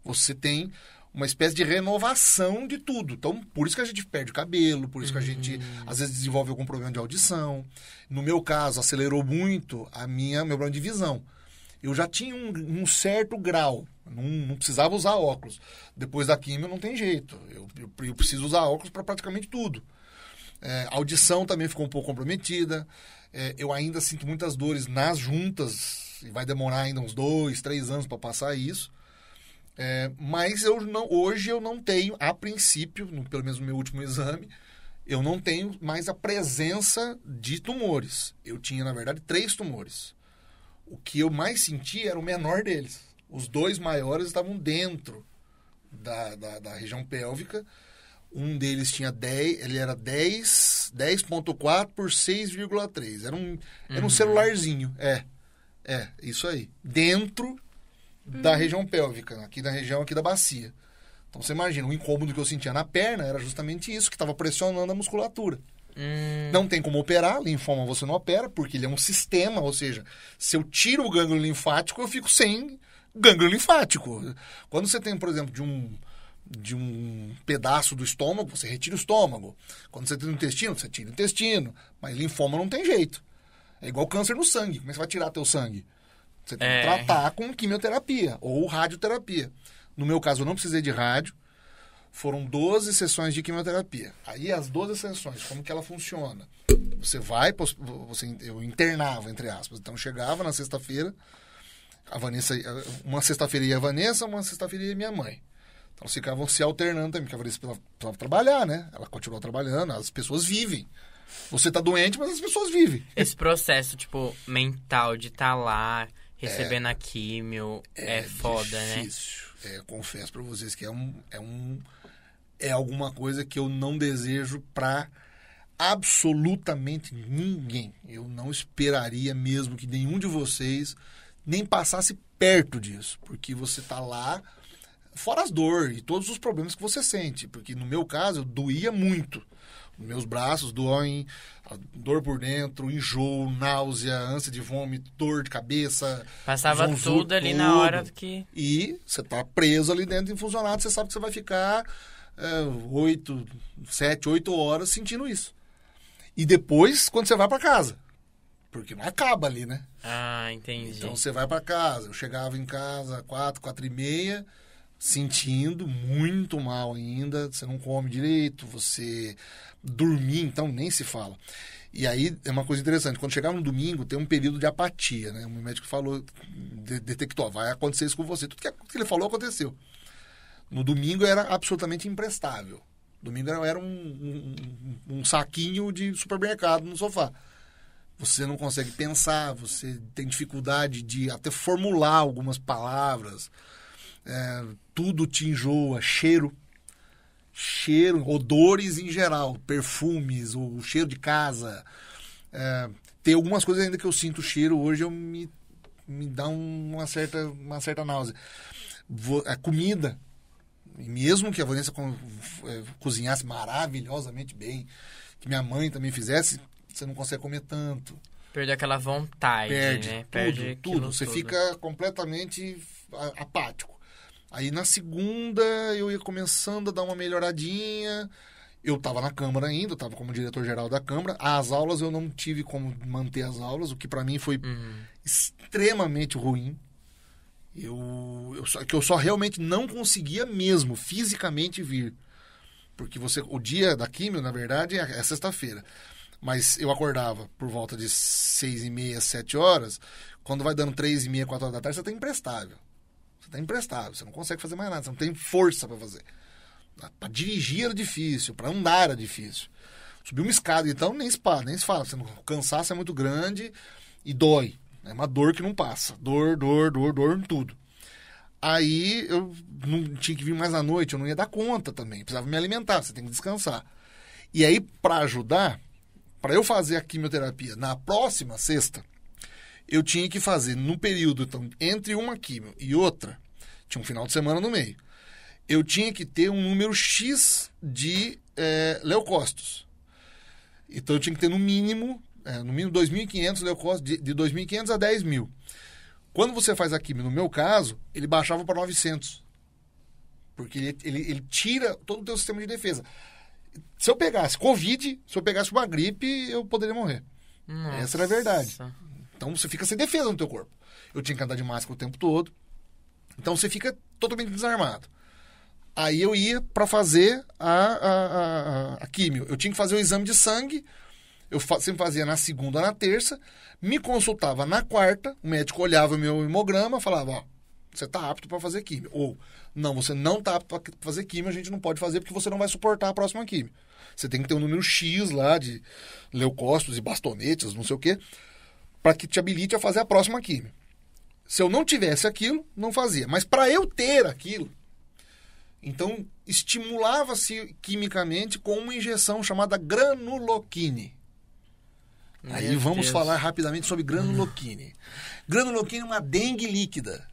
Você tem uma espécie de renovação de tudo. Então, por isso que a gente perde cabelo, por isso que a gente, às vezes, desenvolve algum problema de audição. No meu caso, acelerou muito meu problema de visão. Eu já tinha um certo grau, não precisava usar óculos. Depois da quimio, não tem jeito. Eu preciso usar óculos para praticamente tudo. A audição também ficou um pouco comprometida. Eu ainda sinto muitas dores nas juntas, e vai demorar ainda uns 2, 3 anos para passar isso. Mas hoje eu não tenho, a princípio, pelo menos no meu último exame, eu não tenho mais a presença de tumores. Eu tinha, na verdade, 3 tumores. O que eu mais senti era o menor deles. Os 2 maiores estavam dentro da região pélvica. Um deles tinha 10, ele era 10.4 por 6,3. Era um celularzinho. Isso aí. Dentro da região pélvica, aqui na região aqui da bacia. Então você imagina, o incômodo que eu sentia na perna era justamente isso, que estava pressionando a musculatura. Não tem como operar, linfoma você não opera, porque ele é um sistema, ou seja, se eu tiro o gânglio linfático, eu fico sem gânglio linfático. Quando você tem, por exemplo, de um pedaço do estômago, você retira o estômago. Quando você tem o intestino, você tira o intestino. Mas linfoma não tem jeito. É igual câncer no sangue. Como é que você vai tirar teu sangue? Você tem que tratar com quimioterapia ou radioterapia. No meu caso, eu não precisei de rádio. Foram 12 sessões de quimioterapia. Aí, as 12 sessões, como que ela funciona? Eu internava, entre aspas. Então, chegava na sexta-feira, uma sexta-feira ia a Vanessa, uma sexta-feira ia minha mãe. Então, eles ficavam se alternando também, porque a Vanessa precisava trabalhar, né? Ela continuou trabalhando, as pessoas vivem. Você tá doente, mas as pessoas vivem. Esse processo, tipo, mental de estar lá, recebendo a químio, é foda, difícil. Né? Confesso pra vocês que é alguma coisa que eu não desejo pra absolutamente ninguém. Eu não esperaria mesmo que nenhum de vocês nem passasse perto disso, porque você tá lá, fora as dores e todos os problemas que você sente, porque no meu caso, eu doía muito. Meus braços doem, dor por dentro, enjoo, náusea, ânsia de vômito, dor de cabeça. Passava tudo ali na hora que... E você tá preso ali dentro, infusionado, você sabe que você vai ficar 7, 8 horas sentindo isso. E depois, quando você vai para casa. Porque não acaba ali, né? Ah, entendi. Então você vai para casa. Eu chegava em casa 4h30, sentindo muito mal ainda. Você não come direito, você... Dormir, então, nem se fala. E aí, é uma coisa interessante. Quando chegava no domingo, tem um período de apatia, né? O médico falou, detectou, vai acontecer isso com você. Tudo que ele falou, aconteceu. No domingo, era absolutamente imprestável. Domingo era um saquinho de supermercado no sofá. Você não consegue pensar, você tem dificuldade de até formular algumas palavras. Tudo te enjoa, cheiro, odores em geral, perfumes, o cheiro de casa. Tem algumas coisas ainda que eu sinto cheiro hoje, me dá uma certa náusea. A comida, mesmo que a Vanessa cozinhasse maravilhosamente bem, que minha mãe também fizesse, você não consegue comer tanto. Perde aquela vontade, né? Perde tudo. Você fica completamente apático. Aí na segunda eu ia começando a dar uma melhoradinha. Eu estava na Câmara ainda, eu estava como diretor-geral da Câmara. As aulas eu não tive como manter as aulas, o que para mim foi extremamente ruim. Eu só realmente não conseguia mesmo fisicamente vir. Porque o dia da químio, na verdade, é sexta-feira. Mas eu acordava por volta de 6h30, 7 horas. Quando vai dando 3h30, 4 horas da tarde, você está imprestável. Você não consegue fazer mais nada, você não tem força para fazer. Para dirigir era difícil, para andar era difícil. Subir uma escada, então, nem se fala. O cansaço é muito grande e dói. É uma dor que não passa. Dor em tudo. Aí eu não tinha que vir mais à noite, eu não ia dar conta também. Precisava me alimentar, você tem que descansar. E aí, para ajudar, para eu fazer a quimioterapia na próxima sexta, eu tinha que fazer, no período, então, entre uma quimio e outra, tinha um final de semana no meio, eu tinha que ter um número X de leucócitos. Então, eu tinha que ter no mínimo 2.500 leucócitos, de 2.500 a 10.000. Quando você faz a quimio, no meu caso, ele baixava para 900. Porque ele tira todo o teu sistema de defesa. Se eu pegasse Covid, se eu pegasse uma gripe, eu poderia morrer. Nossa. Essa era a verdade. Então você fica sem defesa no teu corpo. Eu tinha que andar de máscara o tempo todo. Então você fica totalmente desarmado. Aí eu ia para fazer a químio. Eu tinha que fazer o exame de sangue. Eu sempre fazia na segunda ou na terça. Me consultava na quarta. O médico olhava o meu hemograma, falava, ó, você tá apto para fazer químio. Ou, não, você não tá apto para fazer químio, a gente não pode fazer porque você não vai suportar a próxima químio. Você tem que ter um número X lá de leucócitos e bastonetes, não sei o quê, para que te habilite a fazer a próxima químio. Se eu não tivesse aquilo, não fazia. Mas para eu ter aquilo, então estimulava-se quimicamente com uma injeção chamada granuloquine. Aí vamos falar rapidamente sobre granuloquine. Granuloquine é uma dengue líquida.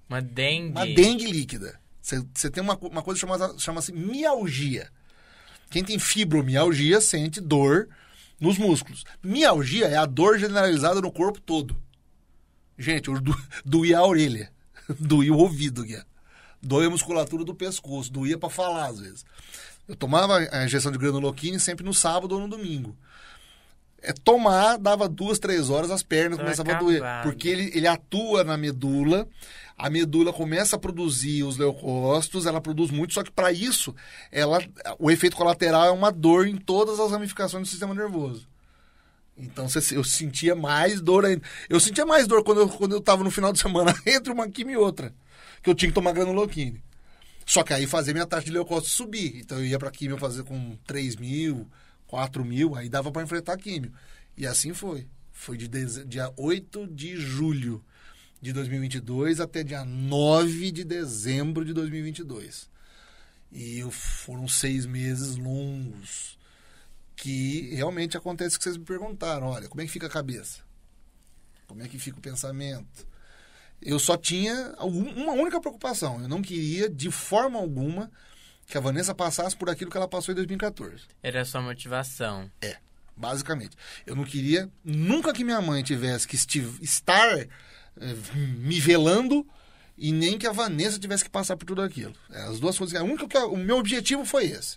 Uma dengue? Uma dengue líquida. Você tem uma coisa chama-se mialgia. Quem tem fibromialgia sente dor nos músculos. Mialgia é a dor generalizada no corpo todo. Gente, doía a orelha, doía o ouvido, doía a musculatura do pescoço, doía para falar às vezes. Eu tomava a injeção de granuloquine sempre no sábado ou no domingo. Dava 2, 3 horas, as pernas começavam a doer. Porque ele atua na medula, a medula começa a produzir os leucócitos, ela produz muito, só que para isso, o efeito colateral é uma dor em todas as ramificações do sistema nervoso. Então eu sentia mais dor ainda. Eu sentia mais dor quando eu estava no final de semana entre uma quimio e outra, que eu tinha que tomar granuloquine. Só que aí fazia minha taxa de leucócitos subir. Então eu ia para quimio fazer com 3.000, 4.000, aí dava para enfrentar a químio. E assim foi. Foi de dia 8 de julho de 2022 até dia 9 de dezembro de 2022. E foram 6 meses longos. Que realmente acontece o que vocês me perguntaram. Olha, como é que fica a cabeça? Como é que fica o pensamento? Eu só tinha uma única preocupação. Eu não queria, de forma alguma, que a Vanessa passasse por aquilo que ela passou em 2014. Era a sua motivação. Basicamente. Eu não queria nunca que minha mãe tivesse que estar me velando e nem que a Vanessa tivesse que passar por tudo aquilo. As duas coisas. O meu objetivo foi esse.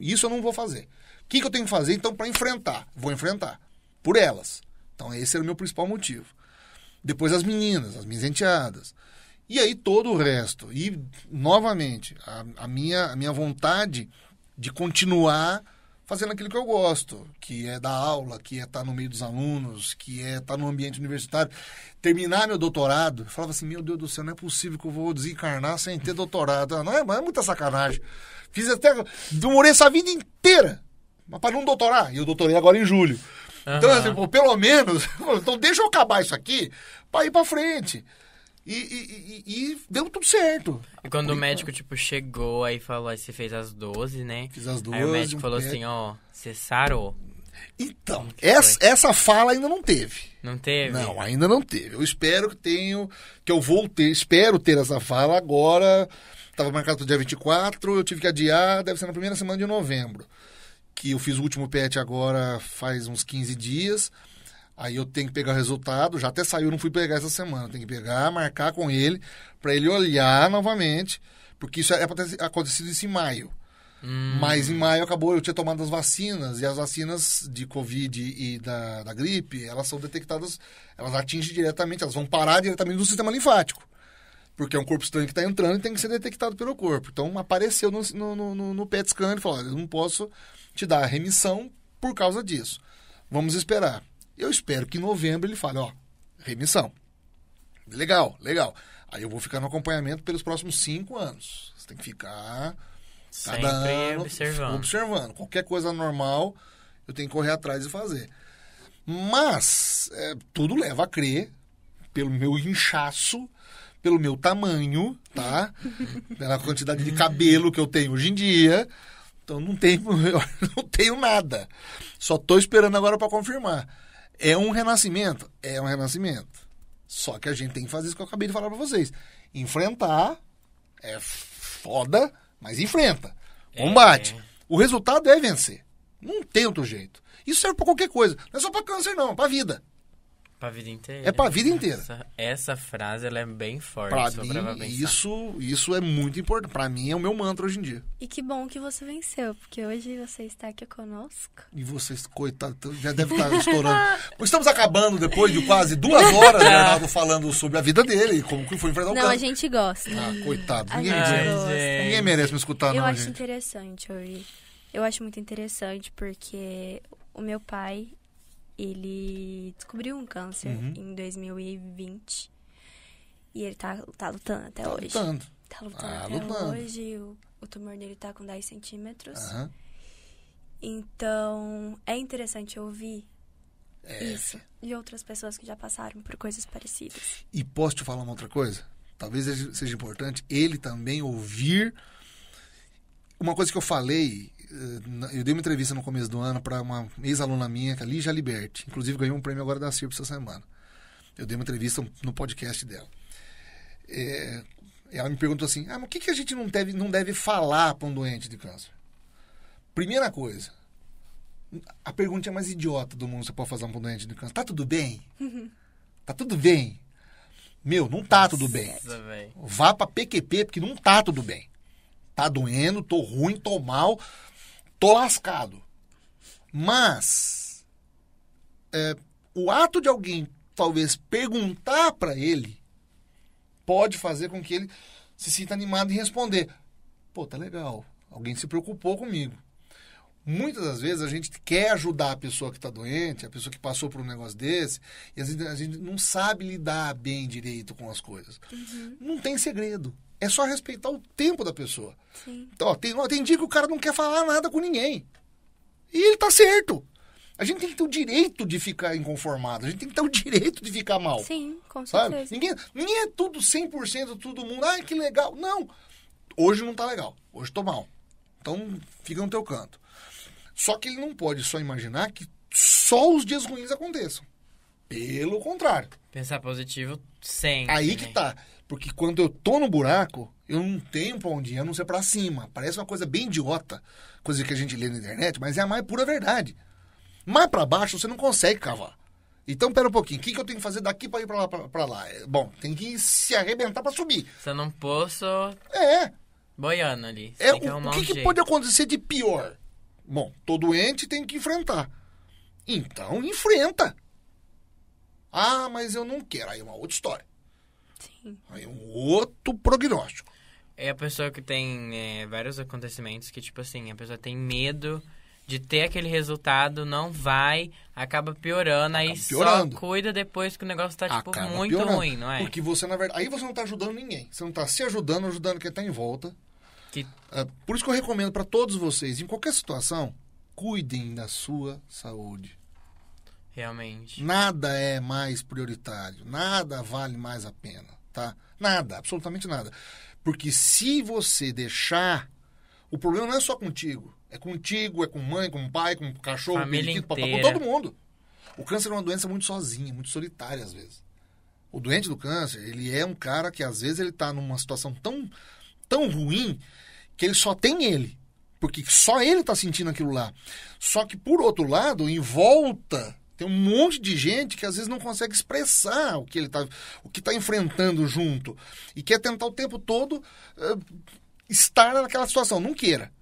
Isso eu não vou fazer. O que eu tenho que fazer, então, para enfrentar? Vou enfrentar. Por elas. Então, esse era o meu principal motivo. Depois as meninas, as minhas enteadas. E aí todo o resto. E, novamente, a minha vontade de continuar fazendo aquilo que eu gosto, que é dar aula, que é estar no meio dos alunos, que é estar no ambiente universitário. Terminar meu doutorado, eu falava assim, meu Deus do céu, não é possível que eu vou desencarnar sem ter doutorado. Não é muita sacanagem. Demorei essa vida inteira para não doutorar. E eu doutorei agora em julho. Uhum. Então, assim, pelo menos, então deixa eu acabar isso aqui para ir para frente. E deu tudo certo. E quando o médico, chegou, aí falou, aí você fez as 12, né? Fiz as 12. Aí o médico falou assim, ó, você sarou. Então, essa fala ainda não teve. Não teve? Não, ainda não teve. Eu espero espero ter essa fala agora. Estava marcado para o dia 24, eu tive que adiar, deve ser na primeira semana de novembro. Que eu fiz o último PET agora faz uns 15 dias. Aí eu tenho que pegar o resultado, já até saiu, não fui pegar essa semana. Tenho que pegar, marcar com ele, para ele olhar novamente, porque isso é para ter acontecido isso em maio. Mas em maio acabou, eu tinha tomado as vacinas, e as vacinas de Covid e da gripe, elas são detectadas, elas atingem diretamente, elas vão parar diretamente no sistema linfático. Porque é um corpo estranho que está entrando e tem que ser detectado pelo corpo. Então apareceu no PET scan e falou, olha, eu não posso te dar a remissão por causa disso. Vamos esperar. Eu espero que em novembro ele fale, ó, remissão. Legal. Aí eu vou ficar no acompanhamento pelos próximos 5 anos. Você tem que ficar cada ano observando. Qualquer coisa normal, eu tenho que correr atrás e fazer. Mas tudo leva a crer, pelo meu inchaço, pelo meu tamanho, tá? Pela quantidade de cabelo que eu tenho hoje em dia. Então não tenho nada. Só estou esperando agora para confirmar. É um renascimento? É um renascimento. Só que a gente tem que fazer isso que eu acabei de falar para vocês. Enfrentar é foda, mas enfrenta. Combate. O resultado é vencer. Não tem outro jeito. Isso serve para qualquer coisa. Não é só para câncer, não. É para vida. Pra vida inteira. É pra vida inteira. Essa frase, ela é bem forte. Pra mim, isso é muito importante. Pra mim, é o meu mantra hoje em dia. E que bom que você venceu, porque hoje você está aqui conosco. E vocês, coitado, já deve estar estourando. Estamos acabando depois de quase 2 horas, o Arnaldo falando sobre a vida dele, como que foi enfrentar o Não, câncer. a gente gosta. Coitado. A Ninguém gente gosta. Ninguém merece me escutar, Eu não, acho gente. interessante, Ori. Eu acho muito interessante, porque o meu pai, ele descobriu um câncer em 2020. E ele tá lutando até hoje. Tá lutando até hoje. O tumor dele tá com 10 centímetros. Então, é interessante ouvir isso de outras pessoas que já passaram por coisas parecidas. E posso te falar uma outra coisa? Talvez seja importante ele também ouvir uma coisa que eu falei. Eu dei uma entrevista no começo do ano para uma ex-aluna minha, que é a Lígia Liberti. Inclusive ganhou um prêmio agora da CIRP essa semana. Eu dei uma entrevista no podcast dela. Ela me perguntou assim, mas o que a gente não deve falar para um doente de câncer? Primeira coisa, a pergunta mais idiota do mundo que você pode fazer para um doente de câncer. Tá tudo bem? Tá tudo bem? Meu, não tá tudo bem. Vá pra PQP, porque não tá tudo bem. Tá doendo, tô ruim, tô mal, tô lascado. Mas o ato de alguém talvez perguntar para ele pode fazer com que ele se sinta animado em responder. Pô, tá legal. Alguém se preocupou comigo. Muitas das vezes a gente quer ajudar a pessoa que está doente, a pessoa que passou por um negócio desse, e às vezes a gente não sabe lidar bem direito com as coisas. Não tem segredo. É só respeitar o tempo da pessoa. Sim. Então, tem dia que o cara não quer falar nada com ninguém. E ele tá certo. A gente tem que ter o direito de ficar inconformado. A gente tem que ter o direito de ficar mal. Sim, com sabe? certeza. Ninguém é tudo 100%, todo mundo. Ai, que legal. Não. Hoje não tá legal. Hoje tô mal. Então, fica no teu canto. Só que ele não pode só imaginar que só os dias ruins aconteçam. Pelo contrário. Pensar positivo sempre. Aí que tá. Porque quando eu tô no buraco, eu não tenho pra onde ir, a não ser pra cima. Parece uma coisa bem idiota, coisa que a gente lê na internet, mas é a mais pura verdade. Mais pra baixo você não consegue cavar. Então, pera um pouquinho. O que eu tenho que fazer daqui pra ir pra lá? Bom, tem que se arrebentar pra subir. Você não poço boiando ali. O que pode acontecer de pior? Bom, tô doente, tenho que enfrentar. Então, enfrenta. Ah, mas eu não quero. Aí é uma outra história. Sim. Aí é um outro prognóstico. É a pessoa que tem vários acontecimentos que, tipo assim, a pessoa tem medo de ter aquele resultado, não vai, acaba piorando, aí só cuida depois que o negócio tá, tipo, muito ruim, não é? Porque você, na verdade, aí você não tá ajudando ninguém. Você não tá se ajudando quem tá em volta. Por isso que eu recomendo para todos vocês, em qualquer situação, cuidem da sua saúde. Realmente. Nada é mais prioritário, nada vale mais a pena, tá? Nada, absolutamente nada. Porque se você deixar, o problema não é só contigo. É contigo, é com mãe, com pai, com cachorro, periquito, papai, com todo mundo. O câncer é uma doença muito sozinha, muito solitária às vezes. O doente do câncer, ele é um cara que às vezes ele tá numa situação tão ruim que ele só tem ele. Porque só ele tá sentindo aquilo lá. Só que, por outro lado, em volta, tem um monte de gente que às vezes não consegue expressar o que tá enfrentando junto. E quer tentar o tempo todo estar naquela situação. Não queira.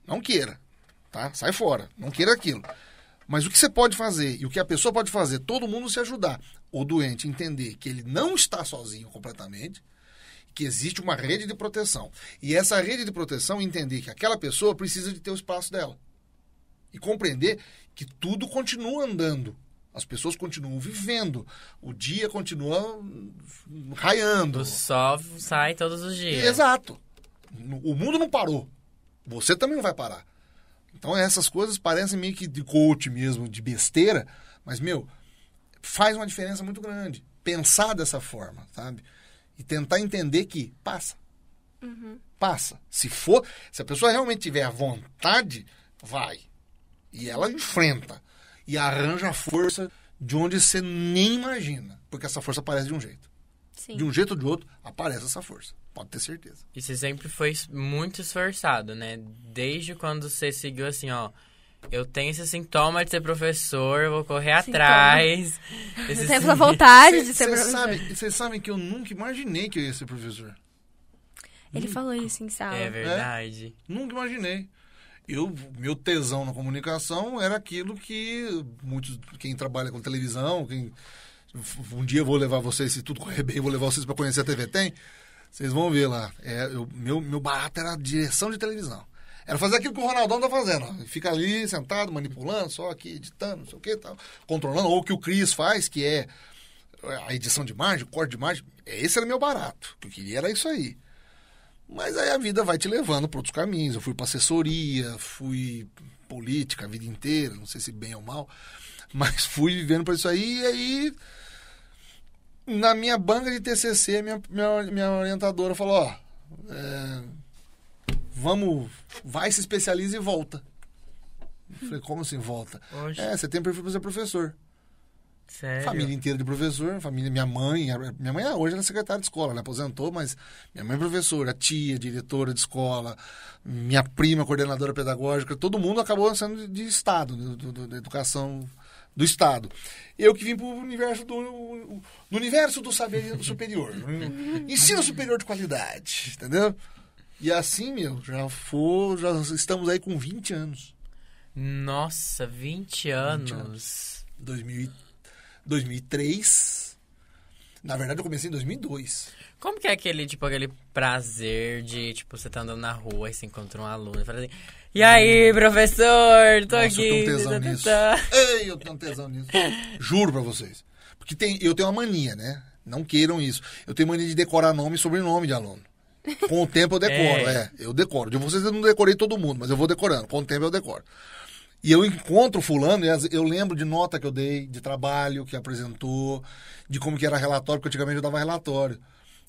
Não queira. Tá? Sai fora. Não queira aquilo. Mas o que você pode fazer e o que a pessoa pode fazer, todo mundo se ajudar. O doente entender que ele não está sozinho completamente, que existe uma rede de proteção. E essa rede de proteção entender que aquela pessoa precisa de ter o espaço dela. E compreender que tudo continua andando. As pessoas continuam vivendo. O dia continua raiando. O sol sai todos os dias. Exato. O mundo não parou. Você também não vai parar. Então essas coisas parecem meio que de coach mesmo, de besteira. Mas, faz uma diferença muito grande. Pensar dessa forma, sabe? E tentar entender que passa. Passa. Se a pessoa realmente tiver a vontade, vai. E ela enfrenta. E arranja a força de onde você nem imagina. Porque essa força aparece de um jeito. Sim. De um jeito ou de outro, aparece essa força. Pode ter certeza. E você sempre foi muito esforçado, né? Desde quando você seguiu assim, eu tenho esse sintoma de ser professor, eu vou correr atrás. Você tem essa vontade de ser professor. Vocês sabem que eu nunca imaginei que eu ia ser professor. Ele falou isso em sala. É verdade. Nunca imaginei. Meu tesão na comunicação era aquilo que quem trabalha com televisão, um dia eu vou levar vocês, se tudo correr bem, eu vou levar vocês para conhecer a TV Tem. Vocês vão ver lá. Meu barato era a direção de televisão. Era fazer aquilo que o Ronaldão tá fazendo. Ó. Fica ali sentado, manipulando, só aqui, editando, não sei o que, tal, controlando. Ou o que o Cris faz, que é a edição de imagem, o corte de imagem. Esse era meu barato. O que eu queria era isso aí. Mas aí a vida vai te levando para outros caminhos. Eu fui para assessoria, fui política a vida inteira, não sei se bem ou mal, mas fui vivendo para isso aí. E aí, na minha banca de TCC, minha orientadora falou, vai, se especializa e volta. Eu falei, como assim volta? Oxe. Você tem perfil para ser professor. Sério? Família inteira de professor, minha mãe hoje ela é secretária de escola, ela aposentou, mas minha mãe é professora, tia, diretora de escola, minha prima, coordenadora pedagógica, todo mundo acabou sendo de Estado, da educação do Estado. Eu que vim para o universo do saber superior, ensino superior de qualidade, entendeu? E assim, já estamos aí com 20 anos. Nossa, 20 anos. 2003. Na verdade, eu comecei em 2002. Como que é aquele prazer de, você tá andando na rua e você encontra um aluno e fala assim, e aí, professor, tô aqui. Eu tenho tesão nisso. Ei, eu tenho tesão nisso. Juro pra vocês. Porque eu tenho uma mania, né? Não queiram isso. Eu tenho mania de decorar nome e sobrenome de aluno. Com o tempo eu decoro, eu decoro. De vocês eu não decorei todo mundo, mas eu vou decorando. Com o tempo eu decoro. E eu encontro fulano, eu lembro de nota que eu dei, de trabalho que apresentou, de como que era relatório, porque antigamente eu dava relatório.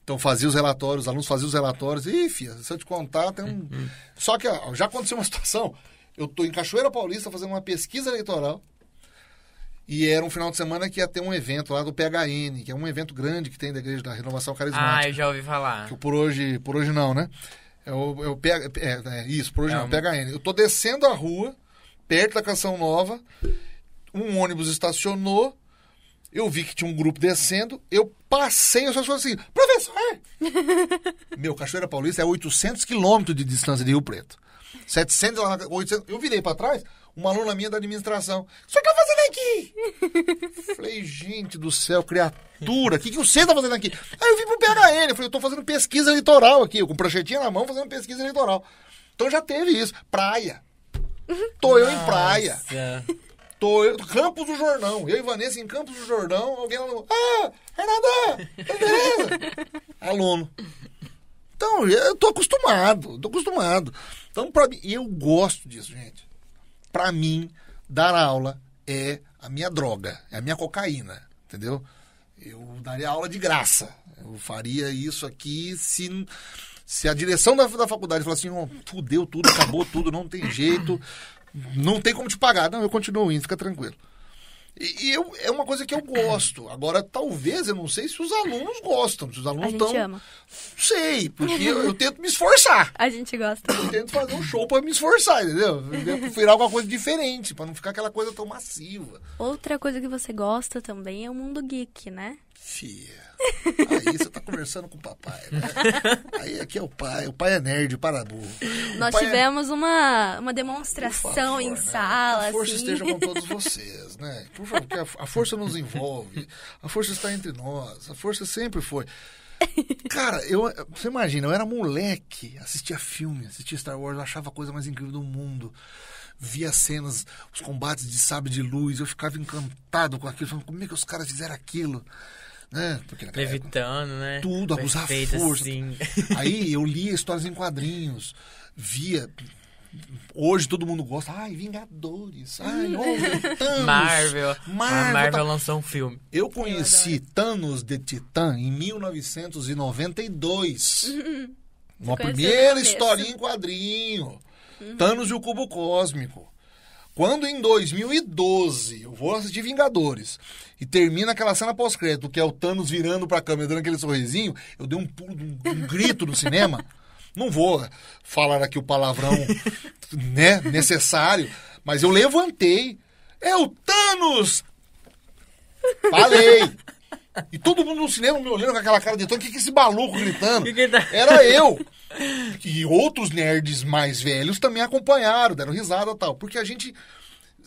Então fazia os relatórios, os alunos faziam os relatórios. Ih, filha, se eu te contar, tem um... Só que já aconteceu uma situação, eu tô em Cachoeira Paulista fazendo uma pesquisa eleitoral, e era um final de semana que ia ter um evento lá do PHN, que é um evento grande que tem da Igreja da Renovação Carismática. Ah, eu já ouvi falar. Que por hoje não, né? Isso, por hoje não, PHN. Eu tô descendo a rua, perto da Canção Nova, um ônibus estacionou, eu vi que tinha um grupo descendo, eu passei, eu só falei assim, professor! Cachoeira Paulista é 800 quilômetros de distância de Rio Preto. 700, 800, eu virei pra trás, uma aluna minha da administração, o que o senhor tá fazendo aqui? Falei, gente do céu, criatura, o que você tá fazendo aqui? Aí eu vim pro PHN, eu falei, eu tô fazendo pesquisa eleitoral aqui, eu com pranchetinha na mão fazendo pesquisa eleitoral. Então já teve isso, praia. Tô eu em praia. Campos do Jordão. Eu e Vanessa em Campos do Jordão. Alguém lá no... Renata! Beleza? Aluno. Então, eu tô acostumado. Então, pra mim, eu gosto disso, gente. Pra mim, dar aula é a minha droga. É a minha cocaína. Entendeu? Eu daria aula de graça. Eu faria isso aqui se a direção da faculdade falar assim, fudeu tudo, acabou tudo, não tem jeito, não tem como te pagar. Não, eu continuo indo, fica tranquilo. É uma coisa que eu gosto. Agora, talvez, eu não sei se os alunos gostam. Se os alunos estão... A gente ama. Sei, porque eu tento me esforçar. A gente gosta. Eu tento fazer um show pra me esforçar, entendeu? Eu preferir alguma coisa diferente, pra não ficar aquela coisa tão massiva. Outra coisa que você gosta também é o mundo geek, né? Fia. Aí você tá conversando com o papai, né? Aí aqui é o pai é nerd, para burro. Nós tivemos uma demonstração favor, em sala. Que a força assim. esteja com todos vocês, né? Por favor, que a força nos envolve, a força está entre nós, a força sempre foi. Cara, você imagina, eu era moleque, assistia filme, assistia Star Wars, eu achava a coisa mais incrível do mundo. Via cenas, os combates de sabre de luz, eu ficava encantado com aquilo, falando, como é que os caras fizeram aquilo? Né? Levitando, né? Tudo, abusar a força. Assim. Aí eu lia histórias em quadrinhos, via. Hoje todo mundo gosta. Ai, Vingadores. Ai, Thanos. Marvel. A Marvel lançou um filme. Eu conheci Thanos de Titã em 1992. Uma primeira historinha em quadrinho. Thanos e o Cubo Cósmico. Quando em 2012 eu vou assistir Vingadores e termina aquela cena pós-crédito, que é o Thanos virando pra câmera, dando aquele sorrisinho, eu dei um pulo, um grito no cinema. Não vou falar aqui o palavrão, né, necessário, Mas eu levantei. É o Thanos! Falei! E todo mundo no cinema me olhando com aquela cara de Thanos. O que é esse maluco gritando? Era eu! E outros nerds mais velhos também acompanharam, deram risada e tal. Porque a gente...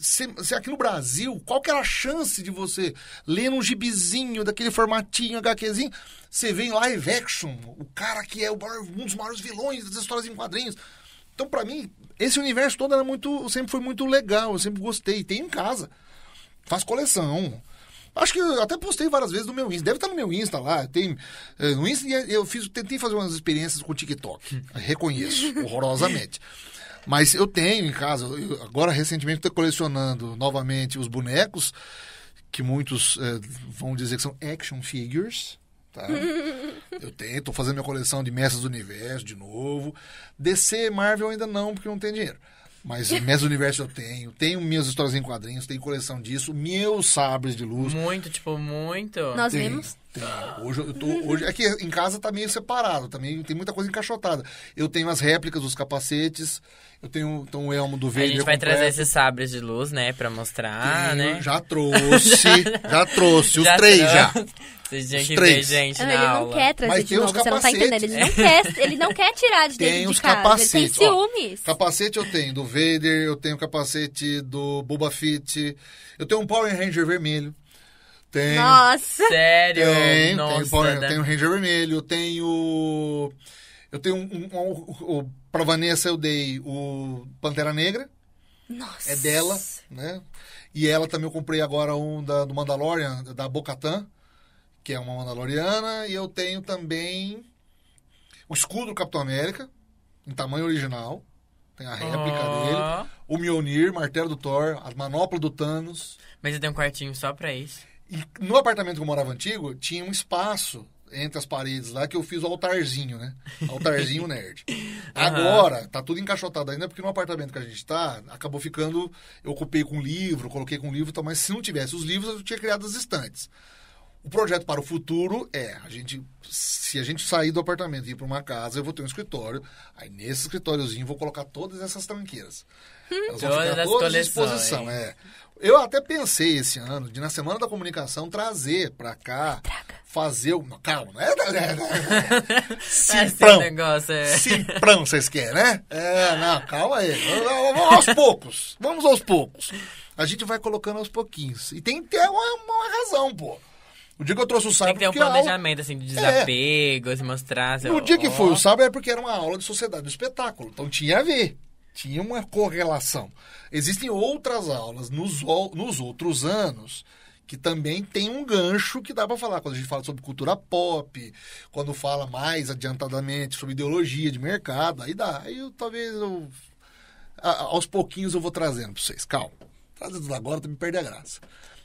Se aqui no Brasil, qual que era a chance de você ler num gibizinho, daquele formatinho, HQzinho, você vê em live action, o cara que é um dos maiores vilões das histórias em quadrinhos. Então, pra mim, esse universo todo sempre foi muito legal, eu sempre gostei. Tem em casa, faz coleção. Acho que eu até postei várias vezes no meu Insta, deve estar no meu Insta lá. No Insta tentei fazer umas experiências com o TikTok, reconheço, horrorosamente. Mas eu tenho em casa, agora recentemente estou colecionando novamente os bonecos, que muitos vão dizer que são action figures, tá? Estou fazendo minha coleção de Mestres do Universo de novo. DC, Marvel ainda não, porque não tem dinheiro. Mas Mestres do Universo eu tenho minhas histórias em quadrinhos, tenho coleção disso, meus sabres de luz. Muito. Nós vimos? Hoje aqui em casa tá meio separado, também tem muita coisa encaixotada. Eu tenho as réplicas dos capacetes, eu tenho então, o elmo do Vader. A gente vai trazer esses sabres de luz, né, pra mostrar, né? Já trouxe, os 3 já. Vocês tinham que ver, gente, ele não quer trazer de novo, você não tá entendendo. Ele não quer tirar de dentro de casa, capacetes, ele tem ciúmes. Capacete eu tenho do Vader, eu tenho capacete do Boba Fett, eu tenho um Power Ranger vermelho. Tenho. Nossa! Sério? Eu tenho um Ranger vermelho, eu tenho pra Vanessa eu dei o Pantera Negra. Nossa! É dela, né? E ela também eu comprei agora do Mandalorian, da Bo-Katan, que é uma Mandaloriana. E eu tenho também o escudo do Capitão América, em tamanho original. Tem a réplica dele. O Mjolnir, martelo do Thor, a manopla do Thanos. Mas eu tenho um quartinho só pra isso. E no apartamento que eu morava antigo, tinha um espaço entre as paredes lá que eu fiz o altarzinho, né? Altarzinho nerd. Agora, tá tudo encaixotado ainda, porque no apartamento que a gente tá, acabou ficando... Eu ocupei com livro, coloquei com livro e tal, mas se não tivesse os livros, eu tinha criado as estantes. O projeto para o futuro se a gente sair do apartamento e ir para uma casa, eu vou ter um escritório. Aí nesse escritóriozinho eu vou colocar todas essas tranqueiras. Elas vão ficar todas à disposição. Eu até pensei esse ano de, na Semana da Comunicação, trazer pra cá, fazer o... Calma, não é? Simprão. Simprão, vocês querem, né? Não, calma aí. Vamos aos poucos. A gente vai colocando aos pouquinhos. E tem que ter uma razão, pô. O dia que eu trouxe o Sabre... Tem que ter um planejamento, assim, de desapego, se mostrar... No dia que foi o Sabre é porque era uma aula de sociedade do espetáculo. Então tinha a ver. Tinha uma correlação. Existem outras aulas nos outros anos que também tem um gancho que dá para falar. Quando a gente fala sobre cultura pop, quando fala mais adiantadamente sobre ideologia de mercado, aí dá. Aí aos pouquinhos eu vou trazendo para vocês. Calma. Trazendo agora, tu me perde a graça.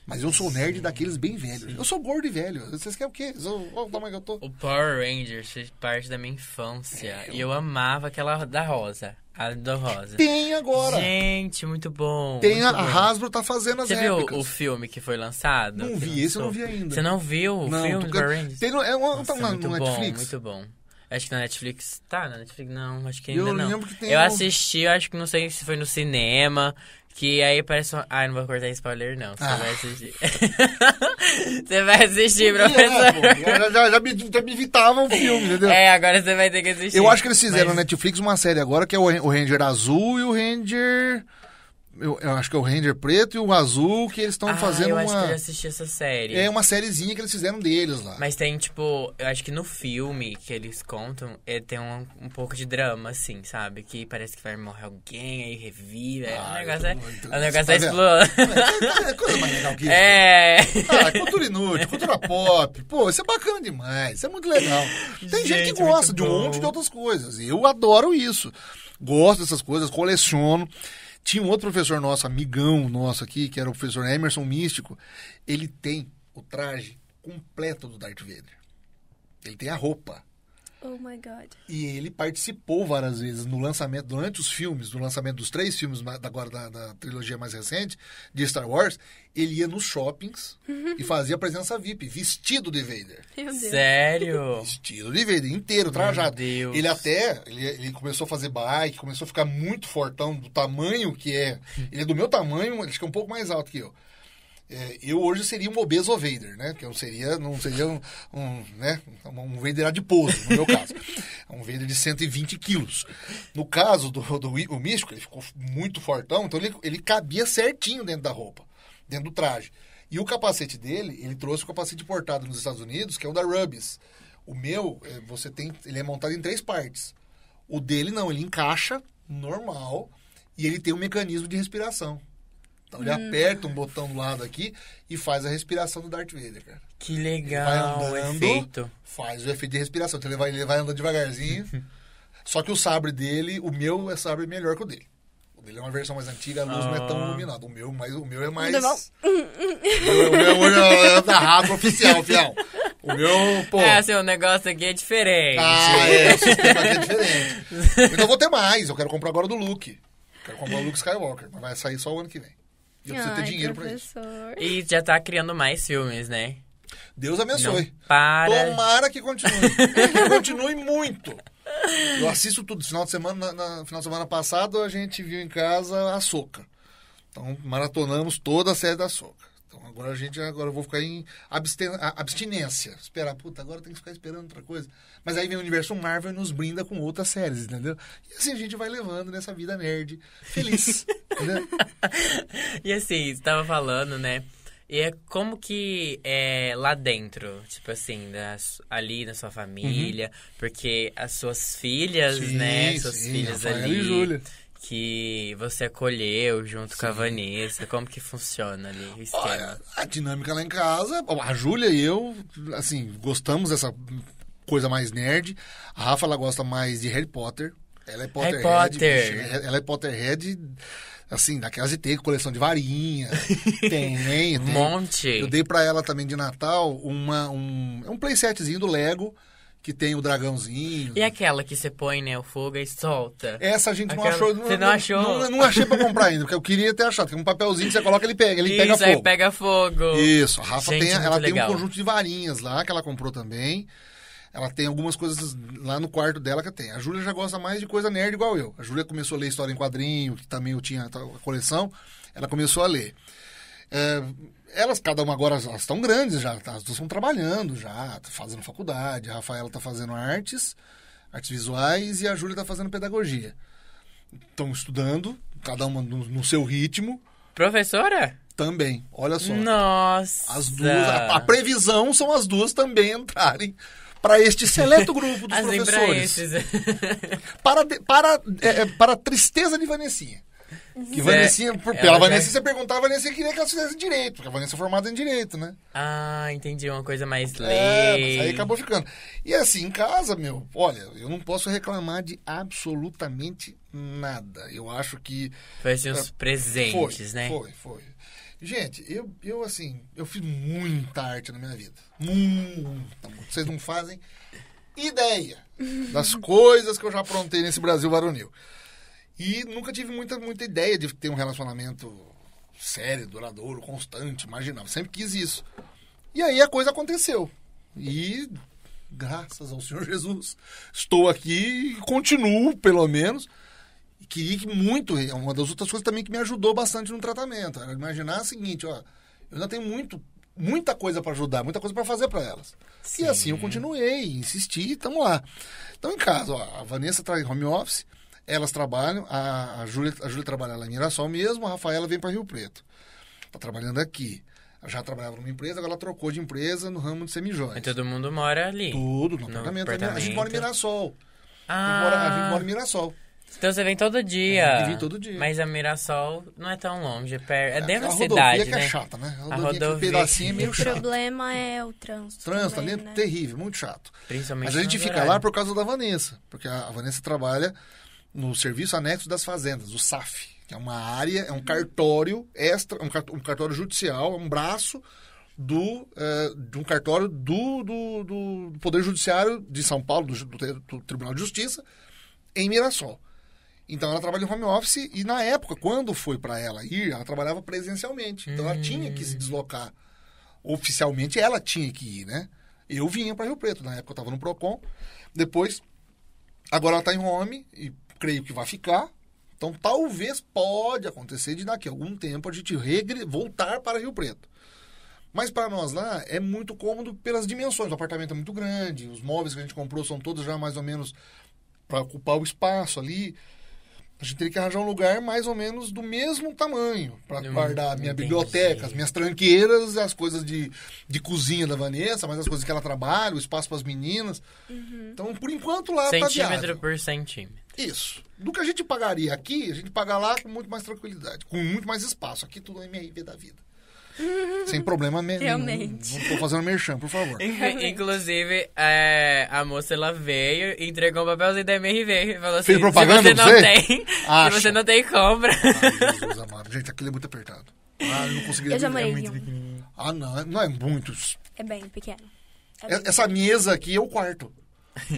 Mas eu sou nerd daqueles bem velhos. Eu sou gordo e velho. Vocês querem o quê? Olha o tamanho que eu tô. O Power Rangers fez parte da minha infância. E eu amava aquela da rosa. A do rosa. Tem agora. Gente, muito bom. A Hasbro tá fazendo as réplicas. Você viu o filme que foi lançado? Não vi, esse eu não vi ainda. Você não viu o filme do Power Rangers? Tá no Netflix? Muito bom. Acho que na Netflix... Tá, na Netflix não. Acho que ainda não. Lembro que tem eu assisti, acho que não sei se foi no cinema... Que aí parece não vou cortar spoiler, não. Você vai assistir. Você vai assistir, professor. Já me evitava o filme, entendeu? Agora você vai ter que assistir. Eu acho que eles fizeram na Netflix uma série agora, que é o Ranger Azul e o Ranger... Eu acho que é o Ranger preto e o azul, que eles estão fazendo eu acho que eu assisti essa série. É uma sériezinha que eles fizeram deles lá. Mas tem, tipo... Eu acho que no filme que eles contam, tem um pouco de drama, assim, sabe? Que parece que vai morrer alguém, aí revive. O negócio é explode. É coisa mais legal que isso. Cultura inútil, cultura pop. Pô, isso é bacana demais. Isso é muito legal. Tem gente que gosta de um monte de outras coisas. E eu adoro isso. Gosto dessas coisas, coleciono. Tinha um outro professor nosso, amigão nosso aqui, que era o professor Emerson Místico. Ele tem o traje completo do Darth Vader. Ele tem a roupa. Oh my God. E ele participou várias vezes no lançamento, durante os filmes, no lançamento dos 3 filmes agora da trilogia mais recente, de Star Wars, ele ia nos shoppings e fazia presença VIP, vestido de Vader. Meu Deus. Sério? Vestido de Vader, inteiro, trajado. Meu Deus. Ele começou a fazer bike, começou a ficar muito fortão, do tamanho que é. Ele é do meu tamanho, acho que é um pouco mais alto que eu. Eu hoje seria um obeso Vader, né? Que eu não seria um Vader adiposo, no meu caso. Um Vader de 120 quilos. No caso o Místico, ele ficou muito fortão, então ele cabia certinho dentro da roupa, dentro do traje. E o capacete dele, ele trouxe o capacete importado nos Estados Unidos, que é o da Rubis. O meu, ele é montado em 3 partes. O dele não, ele encaixa normal e ele tem um mecanismo de respiração. Então ele aperta um botão do lado aqui e faz a respiração do Darth Vader, cara. Que legal, ele vai andando, efeito. Faz o efeito de respiração. Então ele vai andando devagarzinho. Só que o sabre dele, o meu é sabre melhor que o dele. O dele é uma versão mais antiga, a luz não é tão iluminada. O meu é mais... o meu é da rádio oficial, fiel. O meu, pô... o negócio aqui é diferente. O sistema aqui é diferente. Então eu vou ter mais. Eu quero comprar agora do Luke. Quero comprar o Luke Skywalker, mas vai sair só o ano que vem. E eu preciso ter dinheiro pra isso. E já tá criando mais filmes, né? Deus abençoe. Não para. Tomara que continue. Que continue muito. Eu assisto tudo. Final de semana passado, a gente viu em casa a Ahsoka. Então, maratonamos toda a série da Ahsoka. Então, agora eu vou ficar em abstinência. Esperar. Puta, agora tem que ficar esperando outra coisa. Mas aí vem o universo Marvel e nos brinda com outras séries, entendeu? E assim a gente vai levando nessa vida nerd feliz. Entendeu? E assim, você tava falando, né? E é como que é lá dentro, tipo assim, ali na sua família, porque as suas filhas, né? Suas filhas Rafael ali, e Júlia, que você acolheu junto com a Vanessa, como que funciona ali o esquema? Olha, a dinâmica lá em casa, a Júlia e eu, assim, gostamos dessa coisa mais nerd. A Rafa, ela gosta mais de Harry Potter. Ela é Potterhead. Ela é Potterhead, assim, daquelas de ter coleção de varinha. Tem. Um monte. Eu dei pra ela também de Natal um playsetzinho do Lego, que tem o dragãozinho. E aquela que você põe, né, o fogo e solta? Essa a gente não achou. Você não achou? Não achei pra comprar ainda, porque eu queria ter achado. Tem um papelzinho que você coloca, ele pega fogo. Aí pega fogo. Isso, a Rafa gente, tem um conjunto de varinhas lá, que ela comprou também. Ela tem algumas coisas lá no quarto dela que tem. A Júlia já gosta mais de coisa nerd igual eu. A Júlia começou a ler história em quadrinho, que também eu tinha a coleção. Ela começou a ler. Elas, cada uma agora, elas estão grandes já. As duas estão trabalhando já, fazendo faculdade. A Rafaela está fazendo artes visuais, e a Júlia está fazendo pedagogia. Estão estudando, cada uma no seu ritmo. Professora? Também, olha só. Nossa! As duas, a previsão são as duas também entrarem para este seleto grupo dos professores. Para a tristeza de Vanessinha. Que Vanessinha, pela Vanessa, você perguntava, a Vanessa queria que ela fizesse direito, porque a Vanessa é formada em direito, né? Ah, entendi, uma coisa mais Mas lei. aí acabou ficando. E assim, em casa, olha, eu não posso reclamar de absolutamente nada. Eu acho que... Foi assim, os presentes, né? Foi. Gente, eu fiz muita arte na minha vida. Vocês não fazem ideia das coisas que eu já aprontei nesse Brasil varonil. E nunca tive muita ideia de ter um relacionamento sério, duradouro, constante, imaginava. Sempre quis isso. E aí a coisa aconteceu. E, graças ao Senhor Jesus, estou aqui e continuo, pelo menos. E queria que muito... Uma das outras coisas também que me ajudou bastante no tratamento era imaginar o seguinte, ó, eu ainda tenho muita coisa para ajudar, muita coisa para fazer para elas. Sim. E assim eu continuei, insisti, estamos lá. Então, em casa, ó, a Vanessa está em home office, elas trabalham, a Júlia trabalha lá em Mirassol mesmo, a Rafaela vem para Rio Preto. Está trabalhando aqui. Ela já trabalhava numa empresa, agora ela trocou de empresa no ramo de semijóias. E todo mundo mora ali? Tudo, no apartamento. A gente mora em Mirassol. Ah. A gente mora em Mirassol. Então você vem todo dia. Eu vim todo dia. Mas a Mirassol não é tão longe, é dentro da cidade, né? Que é chata, né? A rodovia pedacinho é meio chato. O problema é o trânsito. O trânsito também, ali é né? terrível, muito chato. Principalmente Mas a gente fica lá por causa da Vanessa. Porque a Vanessa trabalha no Serviço Anexo das Fazendas, o SAF. Que é uma área, é um cartório extra, um cartório judicial, um braço de um cartório do Poder Judiciário de São Paulo, do Tribunal de Justiça, em Mirassol. Então, ela trabalha em home office e, na época, quando foi para ela ir, ela trabalhava presencialmente. Então, ela tinha que se deslocar. Oficialmente, ela tinha que ir, né? Eu vinha para Rio Preto. Na época, eu estava no Procon. Depois, agora ela está em home e creio que vai ficar. Então, talvez pode acontecer de daqui a algum tempo a gente voltar para Rio Preto. Mas para nós lá é muito cômodo pelas dimensões. O apartamento é muito grande, os móveis que a gente comprou são todos já mais ou menos para ocupar o espaço ali. A gente teria que arranjar um lugar mais ou menos do mesmo tamanho para guardar a minha biblioteca, as minhas tranqueiras, as coisas de cozinha da Vanessa, mas as coisas que ela trabalha, o espaço para as meninas. Então, por enquanto lá está viável. Centímetro por centímetro. Isso. Do que a gente pagaria aqui, a gente paga lá com muito mais tranquilidade, com muito mais espaço. Aqui tudo é MRV da vida. Sem problema mesmo. Realmente. Não estou fazendo merchan, por favor. Inclusive, a moça ela veio e entregou um papelzinho da MRV e falou assim: fez propaganda, se você não tem, compra. Ai, Jesus amado. Gente, aquilo é muito apertado. Eu não conseguiria. Eu já morei muito pequenininho. Não é muito. É bem pequeno. Essa mesa aqui é o quarto.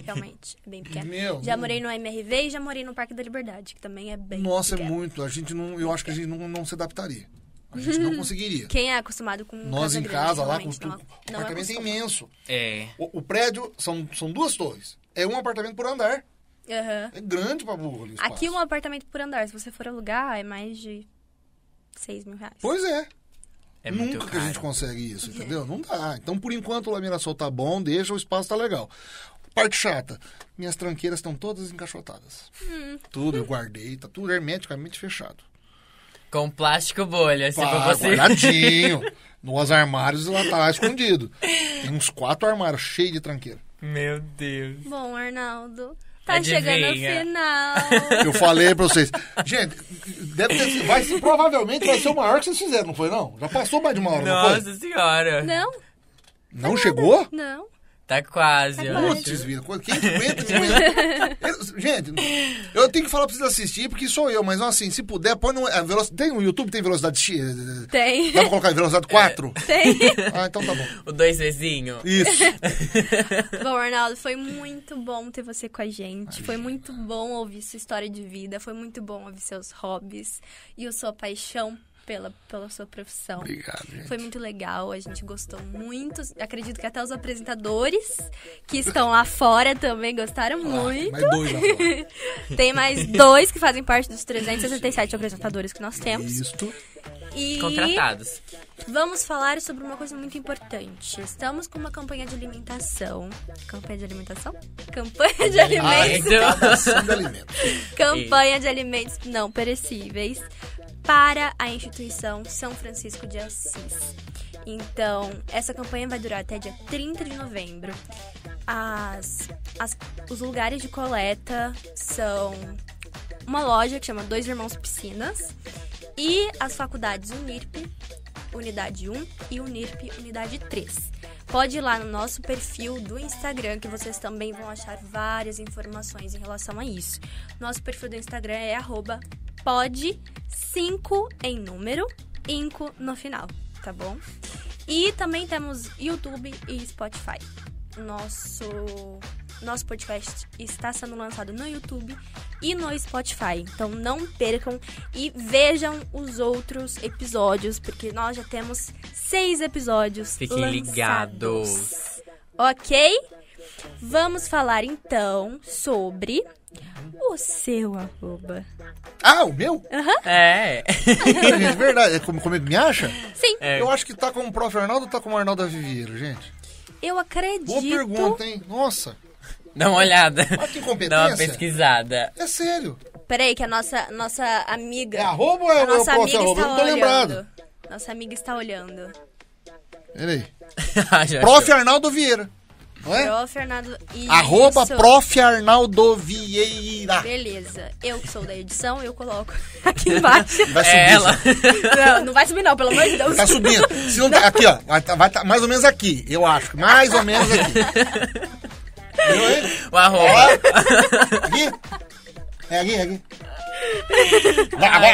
Realmente, é bem pequeno. Já morei no MRV e já morei no Parque da Liberdade, que também é bem pequeno. É muito. Eu acho que a gente não se adaptaria. A gente não conseguiria. Quem é acostumado com nós casa em grande, casa, lá, o apartamento é imenso. É. O prédio são 2 torres. É um apartamento por andar. É grande pra burro ali. Aqui um apartamento por andar, se você for alugar, é mais de 6 mil reais. Pois é. Nunca que a gente consegue isso, entendeu? Não dá. Então, por enquanto, o Mirassol tá bom, deixa, o espaço tá legal. Parte chata. Minhas tranqueiras estão todas encaixotadas. Tudo eu guardei, tá tudo hermeticamente fechado. Com plástico bolha, se for possível. Guardadinho. Nos armários ela tá lá escondido. Tem uns 4 armários cheios de tranqueira. Meu Deus. Bom, Arnaldo, tá chegando o final. Eu falei pra vocês. Gente, provavelmente vai ser o maior que vocês fizeram, não foi não? Já passou mais de uma hora, não foi? Nossa senhora. Não. Não chegou? Não. Tá quase, Putz, vida. Quem aguenta? Gente, eu tenho que falar pra vocês assistir, porque sou eu, mas assim, se puder, põe no... Tem no YouTube, tem velocidade X? Tem. Dá pra colocar velocidade 4? Tem. Então tá bom. O 2Vzinho. Isso. Bom, Arnaldo, foi muito bom ter você com a gente. Foi muito bom ouvir sua história de vida. Foi muito bom ouvir seus hobbies e a sua paixão pela sua profissão. Obrigado, gente. Foi muito legal, a gente gostou muito. Acredito que até os apresentadores que estão lá fora também gostaram muito. Mais 2 lá fora. Tem mais 2 que fazem parte dos 367 apresentadores que nós temos. Isso. E contratados. Vamos falar sobre uma coisa muito importante. Estamos com uma campanha de alimentação. Campanha de alimentação? Campanha de alimentos. Arrecadação de alimentos. Campanha de alimentos não perecíveis para a instituição São Francisco de Assis. Então, essa campanha vai durar até dia 30 de novembro. Os lugares de coleta são uma loja que chama Dois Irmãos Piscinas e as faculdades Unirp, Unidade 1 e Unirp, Unidade 3. Pode ir lá no nosso perfil do Instagram, que vocês também vão achar várias informações em relação a isso. Nosso perfil do Instagram é @pod5 em número, inco no final, tá bom? E também temos YouTube e Spotify. Nosso podcast está sendo lançado no YouTube e no Spotify. Então não percam e vejam os outros episódios, porque nós já temos 6 episódios Fiquem lançados. ligados. Ok? Vamos falar então sobre o seu arroba. O meu? É. É verdade. É como é que me acha? Sim. Eu acho que tá como o Prof. Arnaldo ou tá como o Arnaldo Vivieira, gente? Eu acredito. Boa pergunta, hein? Nossa. Dá uma olhada. Olha que incompetência. Dá uma pesquisada. É sério. Peraí, que a nossa amiga... É arroba ou é a nossa eu amiga arroba? Eu está não tô lembrado. olhando. Nossa amiga está olhando. Peraí. Já Prof. achou. Arnaldo Vieira. Não é? Prof. Arnaldo... Arroba Isso. Prof. Arnaldo Vieira. Beleza. Eu que sou da edição, eu coloco aqui embaixo. Vai subir. Ela. Não vai subir não, pelo amor de Deus. Tá subindo. Se não tá, aqui, ó. Vai tá mais ou menos aqui, eu acho. Mais ou menos aqui. Viu aí? O arroba. Aqui? É aqui.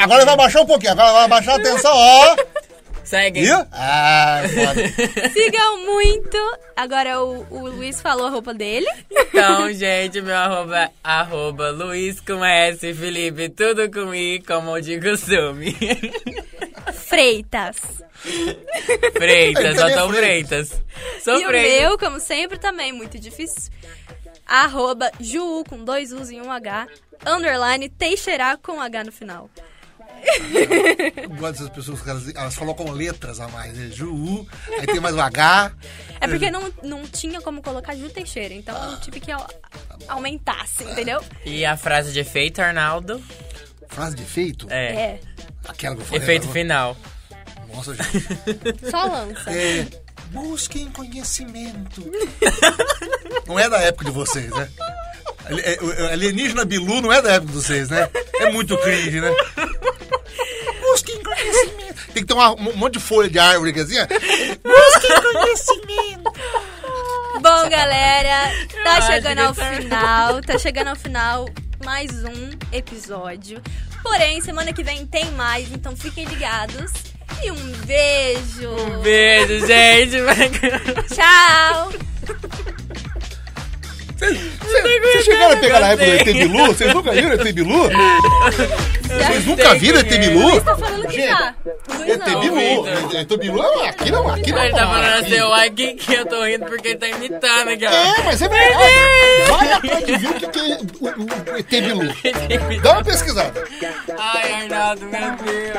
Agora vai baixar um pouquinho. Agora vai baixar a atenção, ó. Segue. Viu? Ah, foda. Sigam muito. Agora o Luiz falou a roupa dele. Então, gente, meu @ Luiz com S, Felipe, tudo com I, como de costume. Freitas. Freitas, só tão Freitas. Sou e Freitas. o meu, como sempre, também muito difícil. @ Ju, com 2 U's e 1 H, _ Teixeira com H no final. Eu gosto dessas pessoas que elas colocam letras a mais, né? Ju, aí tem mais o H. É porque não tinha como colocar Ju Teixeira, então eu tive que aumentar, assim, entendeu? E a frase de efeito, Arnaldo? Frase de efeito? É. Aquela que eu falei. Efeito final. Nossa, gente. Só lança. Busquem conhecimento. Não é da época de vocês, né? Alienígena Bilu não é da época de vocês, né? É muito cringe, né? Busquem conhecimento. Tem que ter um monte de folha de árvore assim, ó. Busquem conhecimento. Bom, galera, tá chegando ao final mais um episódio. Porém, semana que vem tem mais, então fiquem ligados. E um beijo. Um beijo, gente. Tchau. Vocês chegaram a pegar na época do ET Bilu? Vocês nunca viram ET Bilu? Vocês nunca viram ET Bilu? Luiz tá falando que já. ET Bilu. ET Bilu é aqui não. Ele tá falando assim, uai, que eu tô rindo porque ele tá imitando aqui, ó. É, mas é verdade. Vai atrás de ver o que é o ET Bilu. Dá uma pesquisada. Ai, Arnaldo, meu Deus.